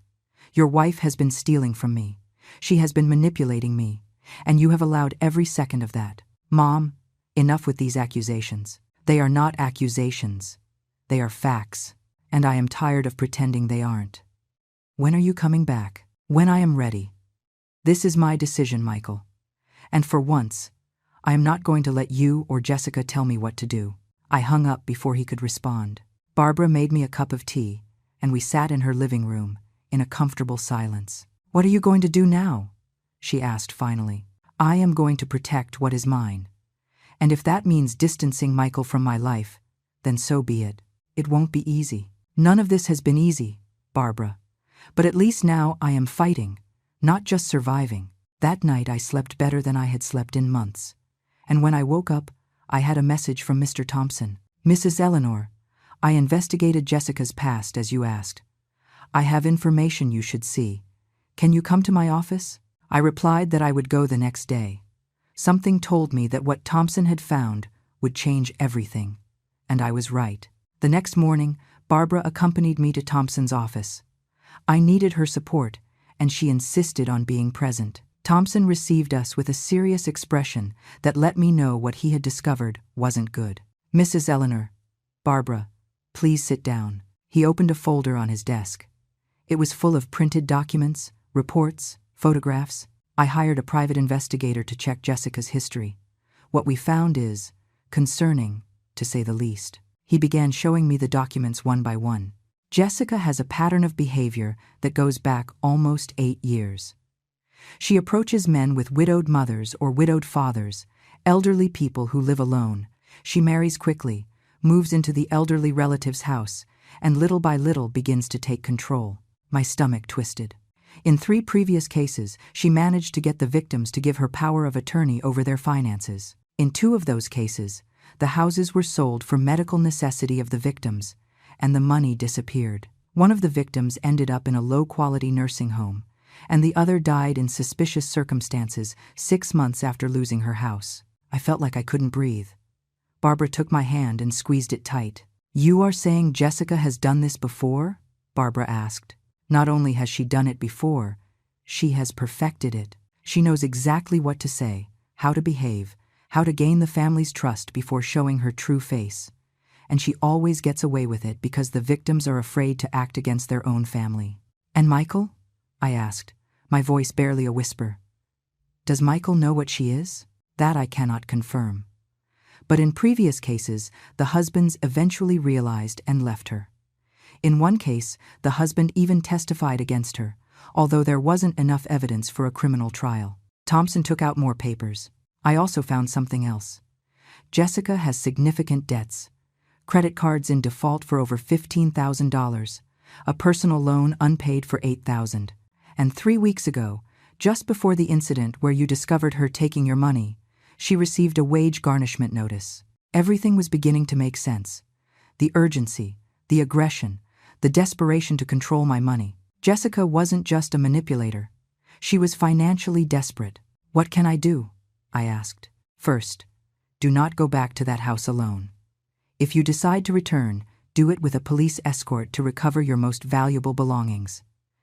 Your wife has been stealing from me. She has been manipulating me, and you have allowed every second of that. Mom, enough with these accusations. They are not accusations. They are facts, and I am tired of pretending they aren't. When are you coming back? When I am ready. This is my decision, Michael. And for once, I am not going to let you or Jessica tell me what to do. I hung up before he could respond. Barbara made me a cup of tea, and we sat in her living room, in a comfortable silence. What are you going to do now? She asked finally. I am going to protect what is mine. And if that means distancing Michael from my life, then so be it. It won't be easy. None of this has been easy, Barbara. But at least now I am fighting, not just surviving. That night I slept better than I had slept in months. And when I woke up, I had a message from Mr. Thompson. Mrs. Eleanor, I investigated Jessica's past as you asked. I have information you should see. Can you come to my office? I replied that I would go the next day. Something told me that what Thompson had found would change everything. And I was right. The next morning, Barbara accompanied me to Thompson's office. I needed her support, and she insisted on being present. Thompson received us with a serious expression that let me know what he had discovered wasn't good. Mrs. Eleanor, Barbara, please sit down. He opened a folder on his desk. It was full of printed documents, reports, photographs. I hired a private investigator to check Jessica's history. What we found is concerning, to say the least. He began showing me the documents one by one. Jessica has a pattern of behavior that goes back almost 8 years. She approaches men with widowed mothers or widowed fathers, elderly people who live alone. She marries quickly, moves into the elderly relative's house, and little by little begins to take control. My stomach twisted. In 3 previous cases, she managed to get the victims to give her power of attorney over their finances. In 2 of those cases, the houses were sold for medical necessity of the victims, and the money disappeared. One of the victims ended up in a low-quality nursing home, and the other died in suspicious circumstances 6 months after losing her house. I felt like I couldn't breathe. Barbara took my hand and squeezed it tight. You are saying Jessica has done this before? Barbara asked. Not only has she done it before, she has perfected it. She knows exactly what to say, how to behave, how to gain the family's trust before showing her true face. And she always gets away with it because the victims are afraid to act against their own family. And Michael? I asked, my voice barely a whisper. Does Michael know what she is? That I cannot confirm. But in previous cases, the husbands eventually realized and left her. In one case, the husband even testified against her, although there wasn't enough evidence for a criminal trial. Thompson took out more papers. I also found something else. Jessica has significant debts. Credit cards in default for over $15,000, a personal loan unpaid for $8,000, And 3 weeks ago, just before the incident where you discovered her taking your money, she received a wage garnishment notice. Everything was beginning to make sense. The urgency, the aggression, the desperation to control my money. Jessica wasn't just a manipulator. She was financially desperate. "What can I do?" I asked. "First, do not go back to that house alone. If you decide to return, do it with a police escort to recover your most valuable belongings.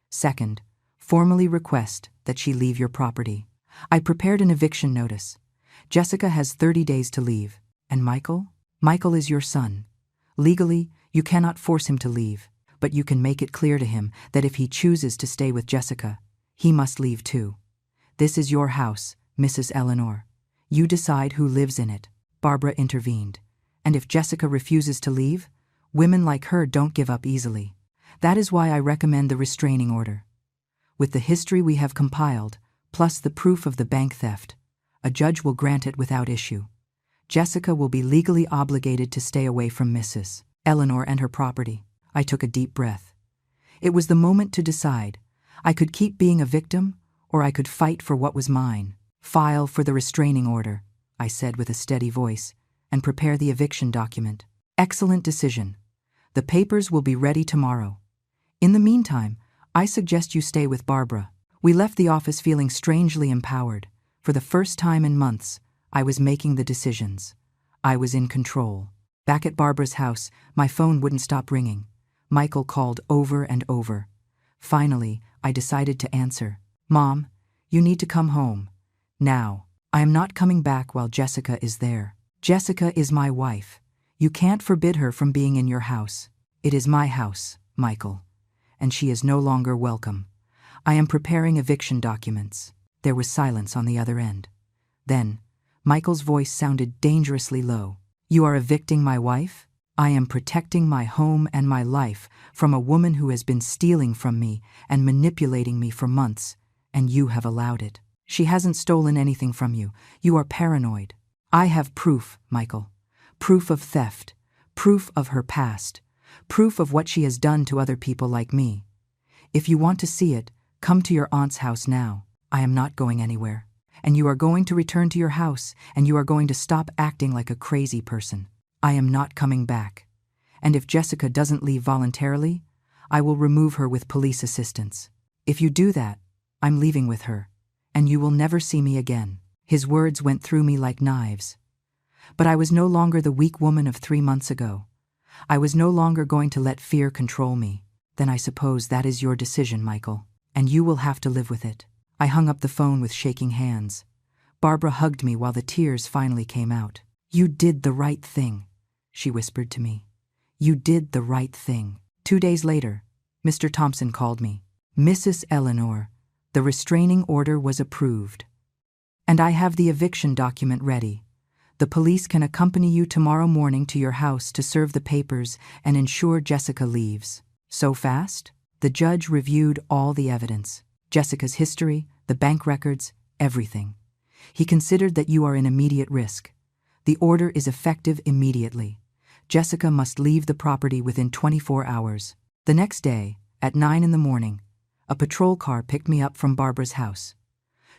Second, formally request that she leave your property." I prepared an eviction notice. Jessica has 30 days to leave. And Michael? Michael is your son. Legally, you cannot force him to leave, but you can make it clear to him that if he chooses to stay with Jessica, he must leave too. This is your house, Mrs. Eleanor. You decide who lives in it. Barbara intervened. And if Jessica refuses to leave, women like her don't give up easily. That is why I recommend the restraining order. With the history we have compiled, plus the proof of the bank theft, a judge will grant it without issue. Jessica will be legally obligated to stay away from Mrs. Eleanor and her property. I took a deep breath. It was the moment to decide. I could keep being a victim, or I could fight for what was mine. "File for the restraining order," I said with a steady voice, "and prepare the eviction document." "Excellent decision. The papers will be ready tomorrow. In the meantime, I suggest you stay with Barbara." We left the office feeling strangely empowered. For the first time in months, I was making the decisions. I was in control. Back at Barbara's house, my phone wouldn't stop ringing. Michael called over and over. Finally, I decided to answer. "Mom, you need to come home. Now. I am not coming back while Jessica is there. Jessica is my wife. You can't forbid her from being in your house. It is my house, Michael. And she is no longer welcome. I am preparing eviction documents." There was silence on the other end. Then, Michael's voice sounded dangerously low. "You are evicting my wife? I am protecting my home and my life from a woman who has been stealing from me and manipulating me for months, and you have allowed it. She hasn't stolen anything from you. You are paranoid. I have proof, Michael. Proof of theft. Proof of her past. Proof of what she has done to other people like me. If you want to see it, come to your aunt's house now. I am not going anywhere. And you are going to return to your house, and you are going to stop acting like a crazy person. I am not coming back. And if Jessica doesn't leave voluntarily, I will remove her with police assistance. If you do that, I'm leaving with her, and you will never see me again." His words went through me like knives. But I was no longer the weak woman of 3 months ago. I was no longer going to let fear control me. "Then I suppose that is your decision, Michael, and you will have to live with it." I hung up the phone with shaking hands. Barbara hugged me while the tears finally came out. "You did the right thing," she whispered to me. "You did the right thing." 2 days later, Mr. Thompson called me. "Mrs. Eleanor, the restraining order was approved. And I have the eviction document ready. The police can accompany you tomorrow morning to your house to serve the papers and ensure Jessica leaves." So fast? The judge reviewed all the evidence. Jessica's history, the bank records, everything. He considered that you are in immediate risk. The order is effective immediately. Jessica must leave the property within 24 hours. The next day, at 9 in the morning, a patrol car picked me up from Barbara's house.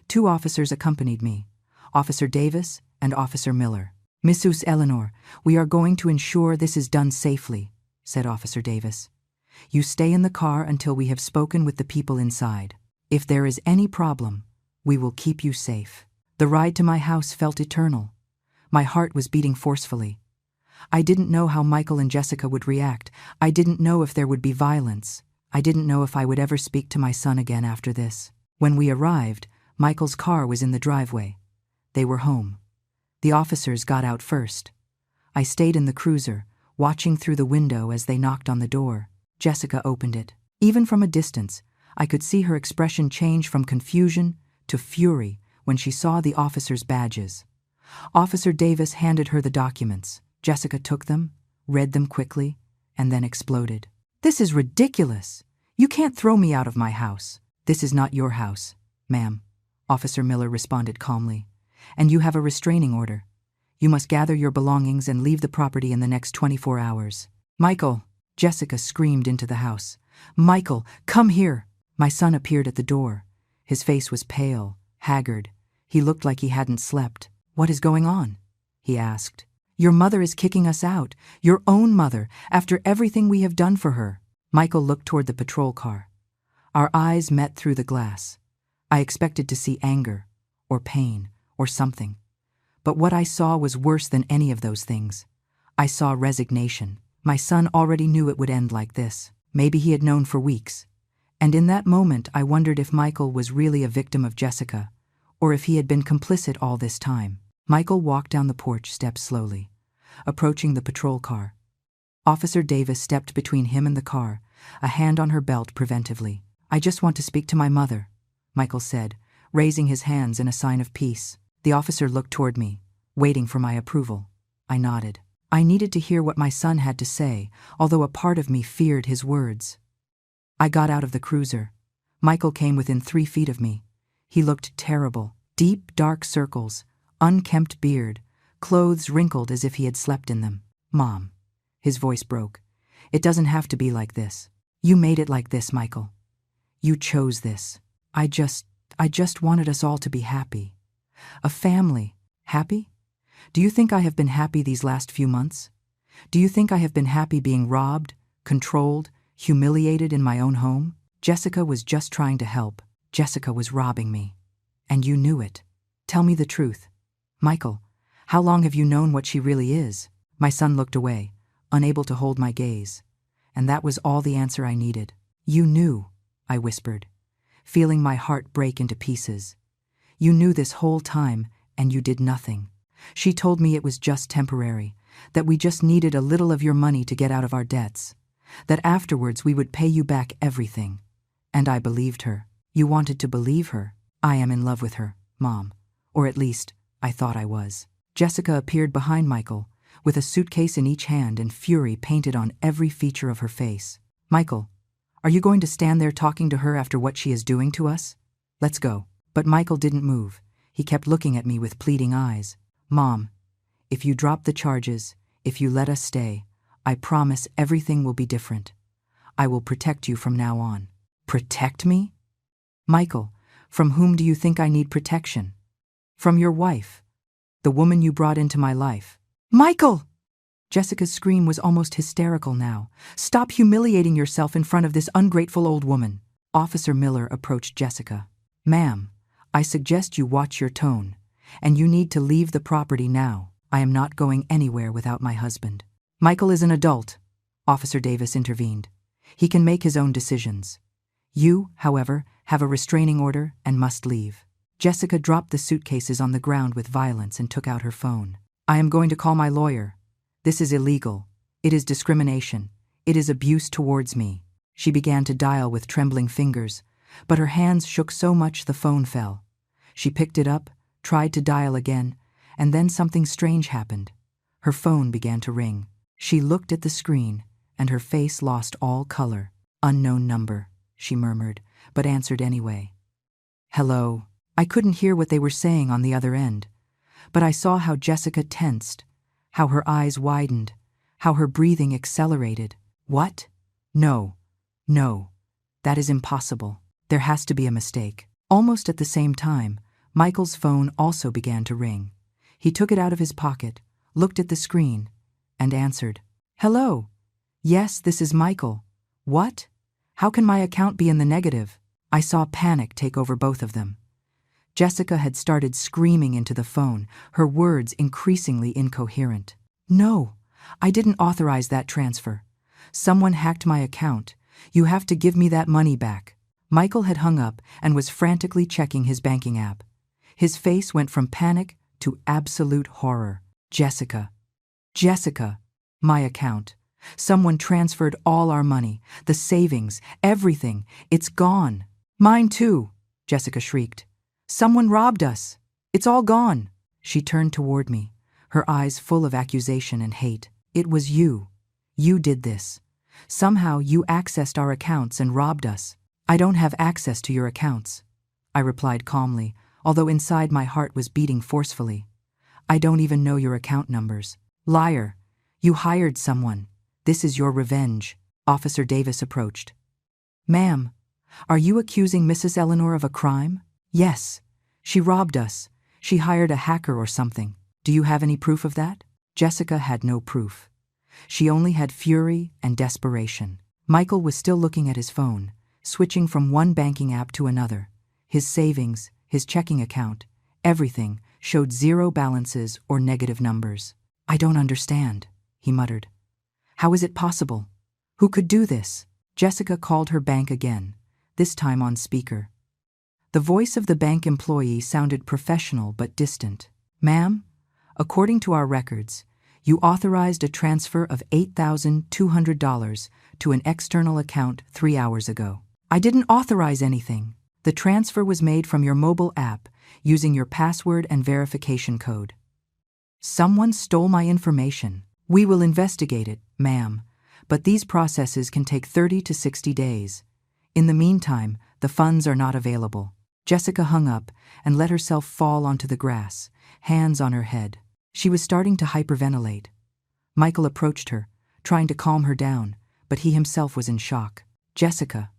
2 officers accompanied me, Officer Davis and Officer Miller. "Mrs. Eleanor, we are going to ensure this is done safely," said Officer Davis. "You stay in the car until we have spoken with the people inside. If there is any problem, we will keep you safe." The ride to my house felt eternal. My heart was beating forcefully. I didn't know how Michael and Jessica would react. I didn't know if there would be violence. I didn't know if I would ever speak to my son again after this. When we arrived, Michael's car was in the driveway. They were home. The officers got out first. I stayed in the cruiser, watching through the window as they knocked on the door. Jessica opened it. Even from a distance, I could see her expression change from confusion to fury when she saw the officers' badges. Officer Davis handed her the documents. Jessica took them, read them quickly, and then exploded. "This is ridiculous! You can't throw me out of my house." "This is not your house, ma'am," Officer Miller responded calmly. "And you have a restraining order. You must gather your belongings and leave the property in the next 24 hours. "Michael!" Jessica screamed into the house. "Michael, come here!" My son appeared at the door. His face was pale, haggard. He looked like he hadn't slept. "What is going on?" he asked. "Your mother is kicking us out. Your own mother, after everything we have done for her." Michael looked toward the patrol car. Our eyes met through the glass. I expected to see anger, or pain, or something. But what I saw was worse than any of those things. I saw resignation. My son already knew it would end like this. Maybe he had known for weeks. And in that moment, I wondered if Michael was really a victim of Jessica, or if he had been complicit all this time. Michael walked down the porch steps slowly, approaching the patrol car. Officer Davis stepped between him and the car, a hand on her belt preventively. "I just want to speak to my mother," Michael said, raising his hands in a sign of peace. The officer looked toward me, waiting for my approval. I nodded. I needed to hear what my son had to say, although a part of me feared his words. I got out of the cruiser. Michael came within 3 feet of me. He looked terrible. Deep, dark circles, unkempt beard, clothes wrinkled as if he had slept in them. "Mom," his voice broke. "It doesn't have to be like this. You made it like this, Michael. You chose this. I just wanted us all to be happy. A family. Happy? Do you think I have been happy these last few months? Do you think I have been happy being robbed, controlled, humiliated in my own home? Jessica was just trying to help. Jessica was robbing me. And you knew it. Tell me the truth. Michael, how long have you known what she really is?" My son looked away, unable to hold my gaze. And that was all the answer I needed. "You knew," I whispered, feeling my heart break into pieces. "You knew this whole time, and you did nothing. She told me it was just temporary, that we just needed a little of your money to get out of our debts, that afterwards we would pay you back everything. And I believed her." "You wanted to believe her?" "I am in love with her, Mom. Or at least, I thought I was." Jessica appeared behind Michael, with a suitcase in each hand and fury painted on every feature of her face. "Michael, are you going to stand there talking to her after what she is doing to us? Let's go." But Michael didn't move. He kept looking at me with pleading eyes. "Mom, if you drop the charges, if you let us stay, I promise everything will be different. I will protect you from now on." "Protect me?" "Michael, from whom do you think I need protection?" "From your wife, the woman you brought into my life." "Michael!" Jessica's scream was almost hysterical now. "Stop humiliating yourself in front of this ungrateful old woman." Officer Miller approached Jessica. "Ma'am, I suggest you watch your tone, and you need to leave the property now. I am not going anywhere without my husband." "Michael is an adult," Officer Davis intervened. "He can make his own decisions. You, however, have a restraining order and must leave." Jessica dropped the suitcases on the ground with violence and took out her phone. "I am going to call my lawyer. This is illegal. It is discrimination. It is abuse towards me." She began to dial with trembling fingers, but her hands shook so much the phone fell. She picked it up, tried to dial again, and then something strange happened. Her phone began to ring. She looked at the screen, and her face lost all color. "Unknown number," she murmured, but answered anyway. "Hello." I couldn't hear what they were saying on the other end, but I saw how Jessica tensed, how her eyes widened, how her breathing accelerated. "What? No. No. That is impossible. There has to be a mistake." Almost at the same time, Michael's phone also began to ring. He took it out of his pocket, looked at the screen, and answered. "Hello. Yes, this is Michael. What? How can my account be in the negative?" I saw panic take over both of them. Jessica had started screaming into the phone, her words increasingly incoherent. "No, I didn't authorize that transfer. Someone hacked my account. You have to give me that money back." Michael had hung up and was frantically checking his banking app. His face went from panic to absolute horror. "Jessica. Jessica. My account. Someone transferred all our money, the savings, everything. It's gone." "Mine too," Jessica shrieked. "Someone robbed us. It's all gone." She turned toward me, her eyes full of accusation and hate. "It was you. You did this. Somehow you accessed our accounts and robbed us." "I don't have access to your accounts," I replied calmly, although inside my heart was beating forcefully. "I don't even know your account numbers." "Liar. You hired someone. This is your revenge." Officer Davis approached. "Ma'am, Are you accusing Mrs. Eleanor of a crime? Yes. She robbed us. She hired a hacker or something. Do you have any proof of that? Jessica had no proof. She only had fury and desperation. Michael was still looking at his phone, switching from one banking app to another. His savings, his checking account, everything showed zero balances or negative numbers. I don't understand, he muttered. How is it possible? Who could do this? Jessica called her bank again, this time on speaker. The voice of the bank employee sounded professional but distant. Ma'am, according to our records, you authorized a transfer of $8,200 to an external account 3 hours ago. I didn't authorize anything. The transfer was made from your mobile app using your password and verification code. Someone stole my information. We will investigate it, ma'am, but these processes can take 30 to 60 days. In the meantime, the funds are not available. Jessica hung up and let herself fall onto the grass, hands on her head. She was starting to hyperventilate. Michael approached her, trying to calm her down, but he himself was in shock. Jessica,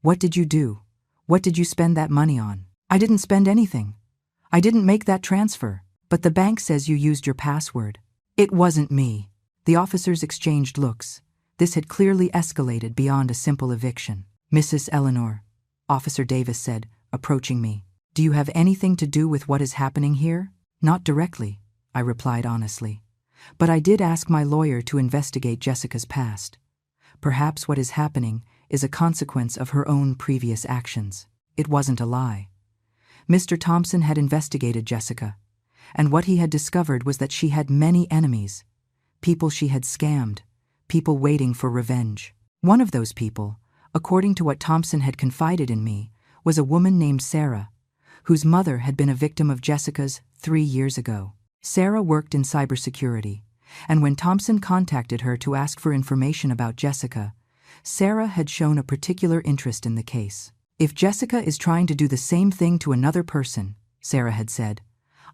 what did you do? What did you spend that money on? I didn't spend anything. I didn't make that transfer, but the bank says you used your password. It wasn't me. The officers exchanged looks. This had clearly escalated beyond a simple eviction. Mrs. Eleanor, Officer Davis said, approaching me. Do you have anything to do with what is happening here? Not directly, I replied honestly. But I did ask my lawyer to investigate Jessica's past. Perhaps what is happening is a consequence of her own previous actions. It wasn't a lie. Mr. Thompson had investigated Jessica, and what he had discovered was that she had many enemies. People she had scammed, people waiting for revenge. One of those people, according to what Thompson had confided in me, was a woman named Sarah, whose mother had been a victim of Jessica's 3 years ago. Sarah worked in cybersecurity, and when Thompson contacted her to ask for information about Jessica, Sarah had shown a particular interest in the case. If Jessica is trying to do the same thing to another person, Sarah had said,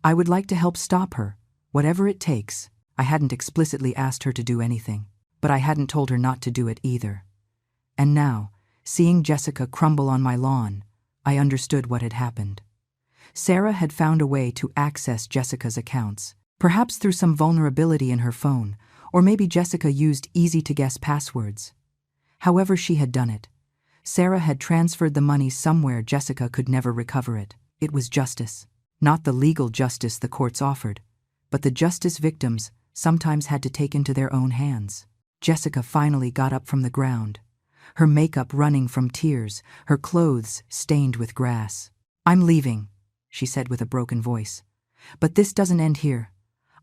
I would like to help stop her, whatever it takes. I hadn't explicitly asked her to do anything, but I hadn't told her not to do it either. And now, seeing Jessica crumble on my lawn, I understood what had happened. Sarah had found a way to access Jessica's accounts, perhaps through some vulnerability in her phone, or maybe Jessica used easy-to-guess passwords. However she had done it, Sarah had transferred the money somewhere Jessica could never recover it. It was justice. Not the legal justice the courts offered, but the justice victims sometimes had to take into their own hands. Jessica finally got up from the ground, her makeup running from tears, her clothes stained with grass. I'm leaving, she said with a broken voice. But this doesn't end here.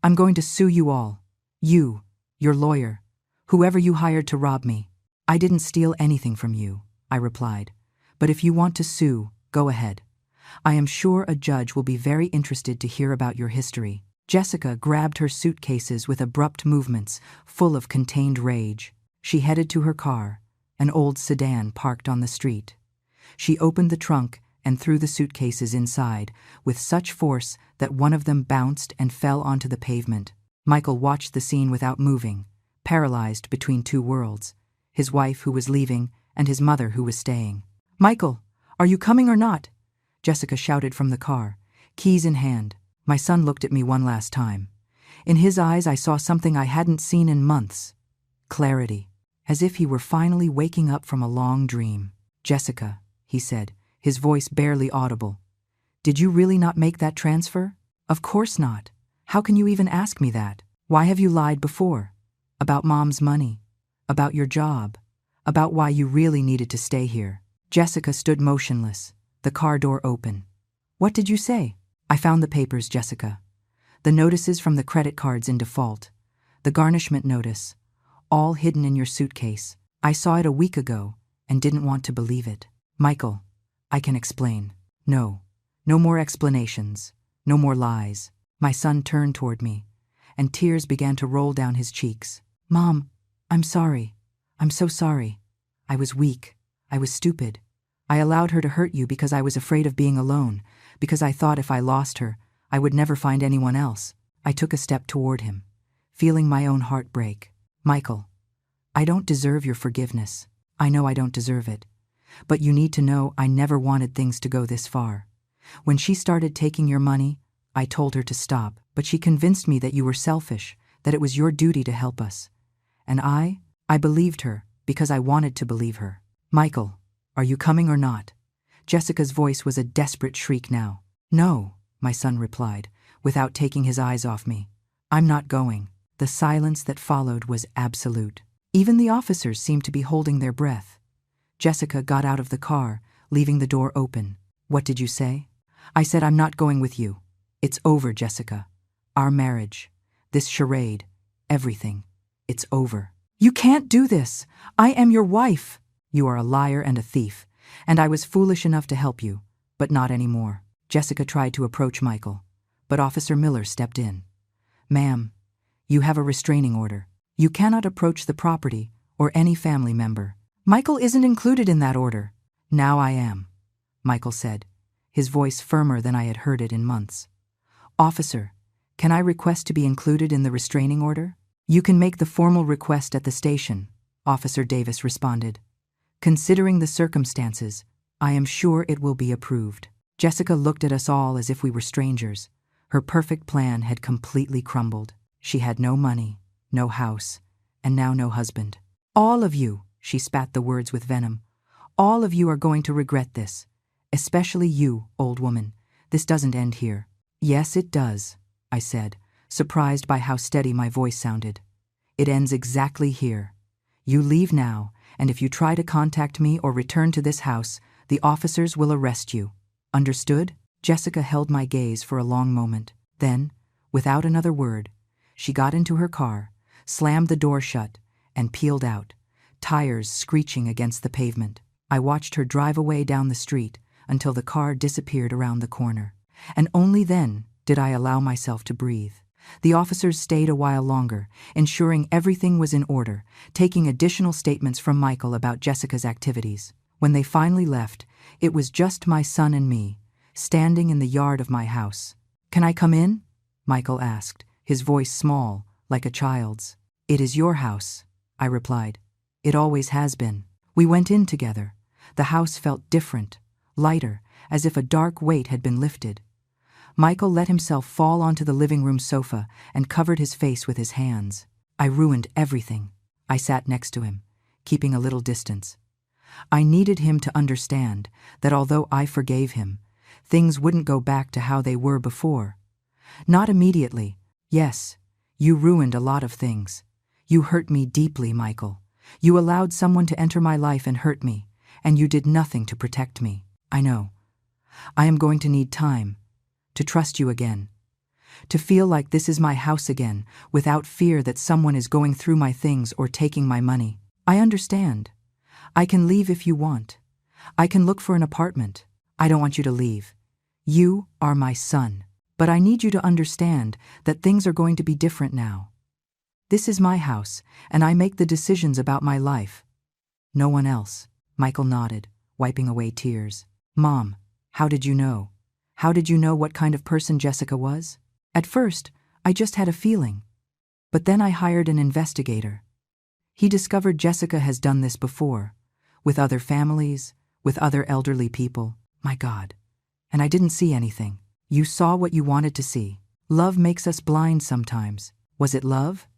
I'm going to sue you all. You, your lawyer, whoever you hired to rob me. I didn't steal anything from you, I replied. But if you want to sue, go ahead. I am sure a judge will be very interested to hear about your history. Jessica grabbed her suitcases with abrupt movements, full of contained rage. She headed to her car, an old sedan parked on the street. She opened the trunk and threw the suitcases inside, with such force that one of them bounced and fell onto the pavement. Michael watched the scene without moving, paralyzed between two worlds, his wife who was leaving and his mother who was staying. Michael, are you coming or not? Jessica shouted from the car, keys in hand. My son looked at me one last time. In his eyes I saw something I hadn't seen in months. Clarity, as if he were finally waking up from a long dream. Jessica, he said, his voice barely audible. Did you really not make that transfer? Of course not. How can you even ask me that? Why have you lied before? About Mom's money? About your job? About why you really needed to stay here? Jessica stood motionless, the car door open. What did you say? I found the papers, Jessica. The notices from the credit cards in default. The garnishment notice. All hidden in your suitcase. I saw it a week ago and didn't want to believe it. Michael, I can explain. No. No more explanations. No more lies. My son turned toward me, and tears began to roll down his cheeks. Mom, I'm sorry. I'm so sorry. I was weak. I was stupid. I allowed her to hurt you because I was afraid of being alone, because I thought if I lost her, I would never find anyone else. I took a step toward him, feeling my own heart break. Michael, I don't deserve your forgiveness. I know I don't deserve it. But you need to know I never wanted things to go this far. When she started taking your money, I told her to stop, but she convinced me that you were selfish, that it was your duty to help us. And I believed her, because I wanted to believe her. Michael, are you coming or not? Jessica's voice was a desperate shriek now. No, my son replied, without taking his eyes off me. I'm not going. The silence that followed was absolute. Even the officers seemed to be holding their breath. Jessica got out of the car, leaving the door open. What did you say? I said I'm not going with you. It's over, Jessica. Our marriage, this charade, everything. It's over. You can't do this. I am your wife. You are a liar and a thief, and I was foolish enough to help you, but not anymore. Jessica tried to approach Michael, but Officer Miller stepped in. Ma'am, you have a restraining order. You cannot approach the property or any family member. Michael isn't included in that order. Now I am, Michael said, his voice firmer than I had heard it in months. Officer, can I request to be included in the restraining order? You can make the formal request at the station, Officer Davis responded. Considering the circumstances, I am sure it will be approved. Jessica looked at us all as if we were strangers. Her perfect plan had completely crumbled. She had no money, no house, and now no husband. All of you, she spat the words with venom, all of you are going to regret this. Especially you, old woman. This doesn't end here. Yes, it does, I said, surprised by how steady my voice sounded. It ends exactly here. You leave now, and if you try to contact me or return to this house, the officers will arrest you. Understood? Jessica held my gaze for a long moment. Then, without another word, she got into her car, slammed the door shut, and peeled out, tires screeching against the pavement. I watched her drive away down the street until the car disappeared around the corner. And only then did I allow myself to breathe. The officers stayed a while longer, ensuring everything was in order, taking additional statements from Michael about Jessica's activities. When they finally left, it was just my son and me, standing in the yard of my house. Can I come in? Michael asked, his voice small, like a child's. It is your house, I replied. It always has been. We went in together. The house felt different, lighter, as if a dark weight had been lifted. Michael let himself fall onto the living room sofa and covered his face with his hands. I ruined everything. I sat next to him, keeping a little distance. I needed him to understand that although I forgave him, things wouldn't go back to how they were before. Not immediately. Yes, you ruined a lot of things. You hurt me deeply, Michael. You allowed someone to enter my life and hurt me, and you did nothing to protect me. I know. I am going to need time to trust you again, to feel like this is my house again, without fear that someone is going through my things or taking my money. I understand. I can leave if you want. I can look for an apartment. I don't want you to leave. You are my son. But I need you to understand that things are going to be different now. This is my house, and I make the decisions about my life. No one else. Michael nodded, wiping away tears. Mom, how did you know? How did you know what kind of person Jessica was? At first, I just had a feeling. But then I hired an investigator. He discovered Jessica has done this before, with other families, with other elderly people. My God. And I didn't see anything. You saw what you wanted to see. Love makes us blind sometimes. Was it love?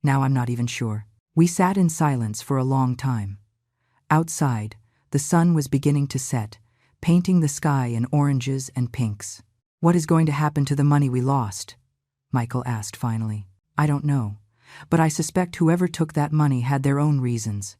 Now I'm not even sure. We sat in silence for a long time. Outside, the sun was beginning to set, painting the sky in oranges and pinks. What is going to happen to the money we lost? Michael asked finally. I don't know, but I suspect whoever took that money had their own reasons.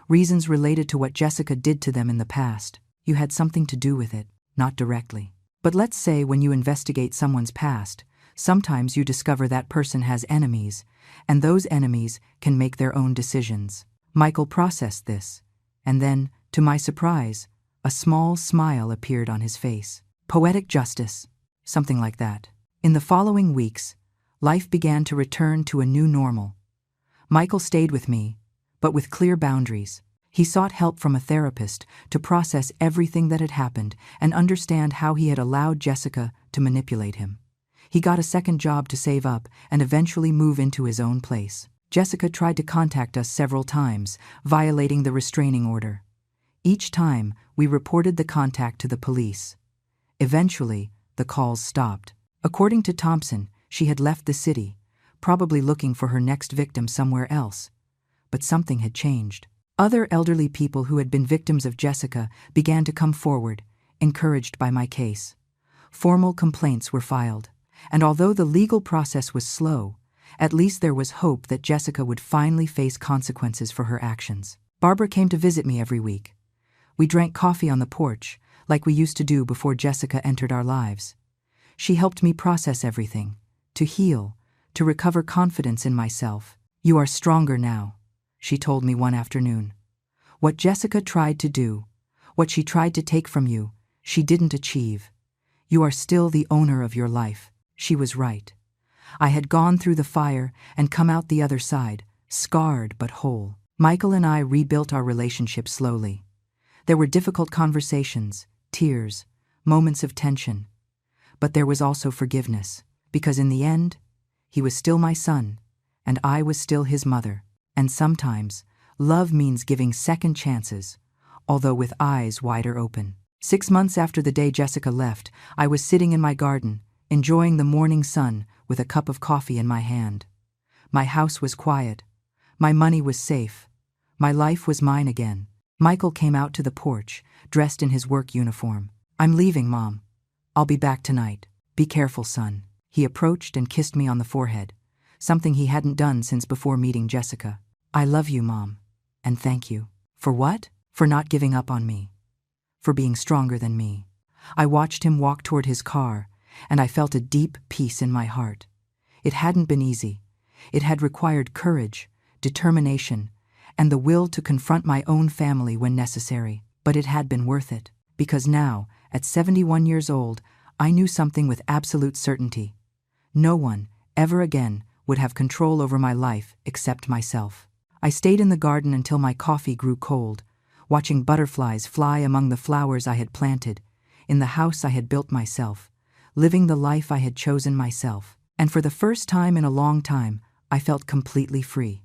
Reasons related to what Jessica did to them in the past. You had something to do with it, not directly. But let's say when you investigate someone's past, sometimes you discover that person has enemies, and those enemies can make their own decisions. Michael processed this, and then, to my surprise, a small smile appeared on his face. Poetic justice, something like that. In the following weeks, life began to return to a new normal. Michael stayed with me, but with clear boundaries. He sought help from a therapist to process everything that had happened and understand how he had allowed Jessica to manipulate him. He got a second job to save up and eventually move into his own place. Jessica tried to contact us several times, violating the restraining order. Each time, we reported the contact to the police. Eventually, the calls stopped. According to Thompson, she had left the city, probably looking for her next victim somewhere else. But something had changed. Other elderly people who had been victims of Jessica began to come forward, encouraged by my case. Formal complaints were filed, and although the legal process was slow, at least there was hope that Jessica would finally face consequences for her actions. Barbara came to visit me every week. We drank coffee on the porch, like we used to do before Jessica entered our lives. She helped me process everything, to heal, to recover confidence in myself. "You are stronger now," she told me one afternoon. "What Jessica tried to do, what she tried to take from you, she didn't achieve. You are still the owner of your life." She was right. I had gone through the fire and come out the other side, scarred but whole. Michael and I rebuilt our relationship slowly. There were difficult conversations, tears, moments of tension. But there was also forgiveness, because in the end, he was still my son, and I was still his mother. And sometimes, love means giving second chances, although with eyes wider open. 6 months after the day Jessica left, I was sitting in my garden, enjoying the morning sun with a cup of coffee in my hand. My house was quiet. My money was safe. My life was mine again. Michael came out to the porch, dressed in his work uniform. "I'm leaving, Mom. I'll be back tonight. Be careful, son." He approached and kissed me on the forehead, something he hadn't done since before meeting Jessica. "I love you, Mom, and thank you." "For what?" "For not giving up on me. For being stronger than me." I watched him walk toward his car, and I felt a deep peace in my heart. It hadn't been easy. It had required courage, determination, and the will to confront my own family when necessary. But it had been worth it, because now, at 71 years old, I knew something with absolute certainty. No one, ever again, would have control over my life except myself. I stayed in the garden until my coffee grew cold, watching butterflies fly among the flowers I had planted, in the house I had built myself, living the life I had chosen myself. And for the first time in a long time, I felt completely free.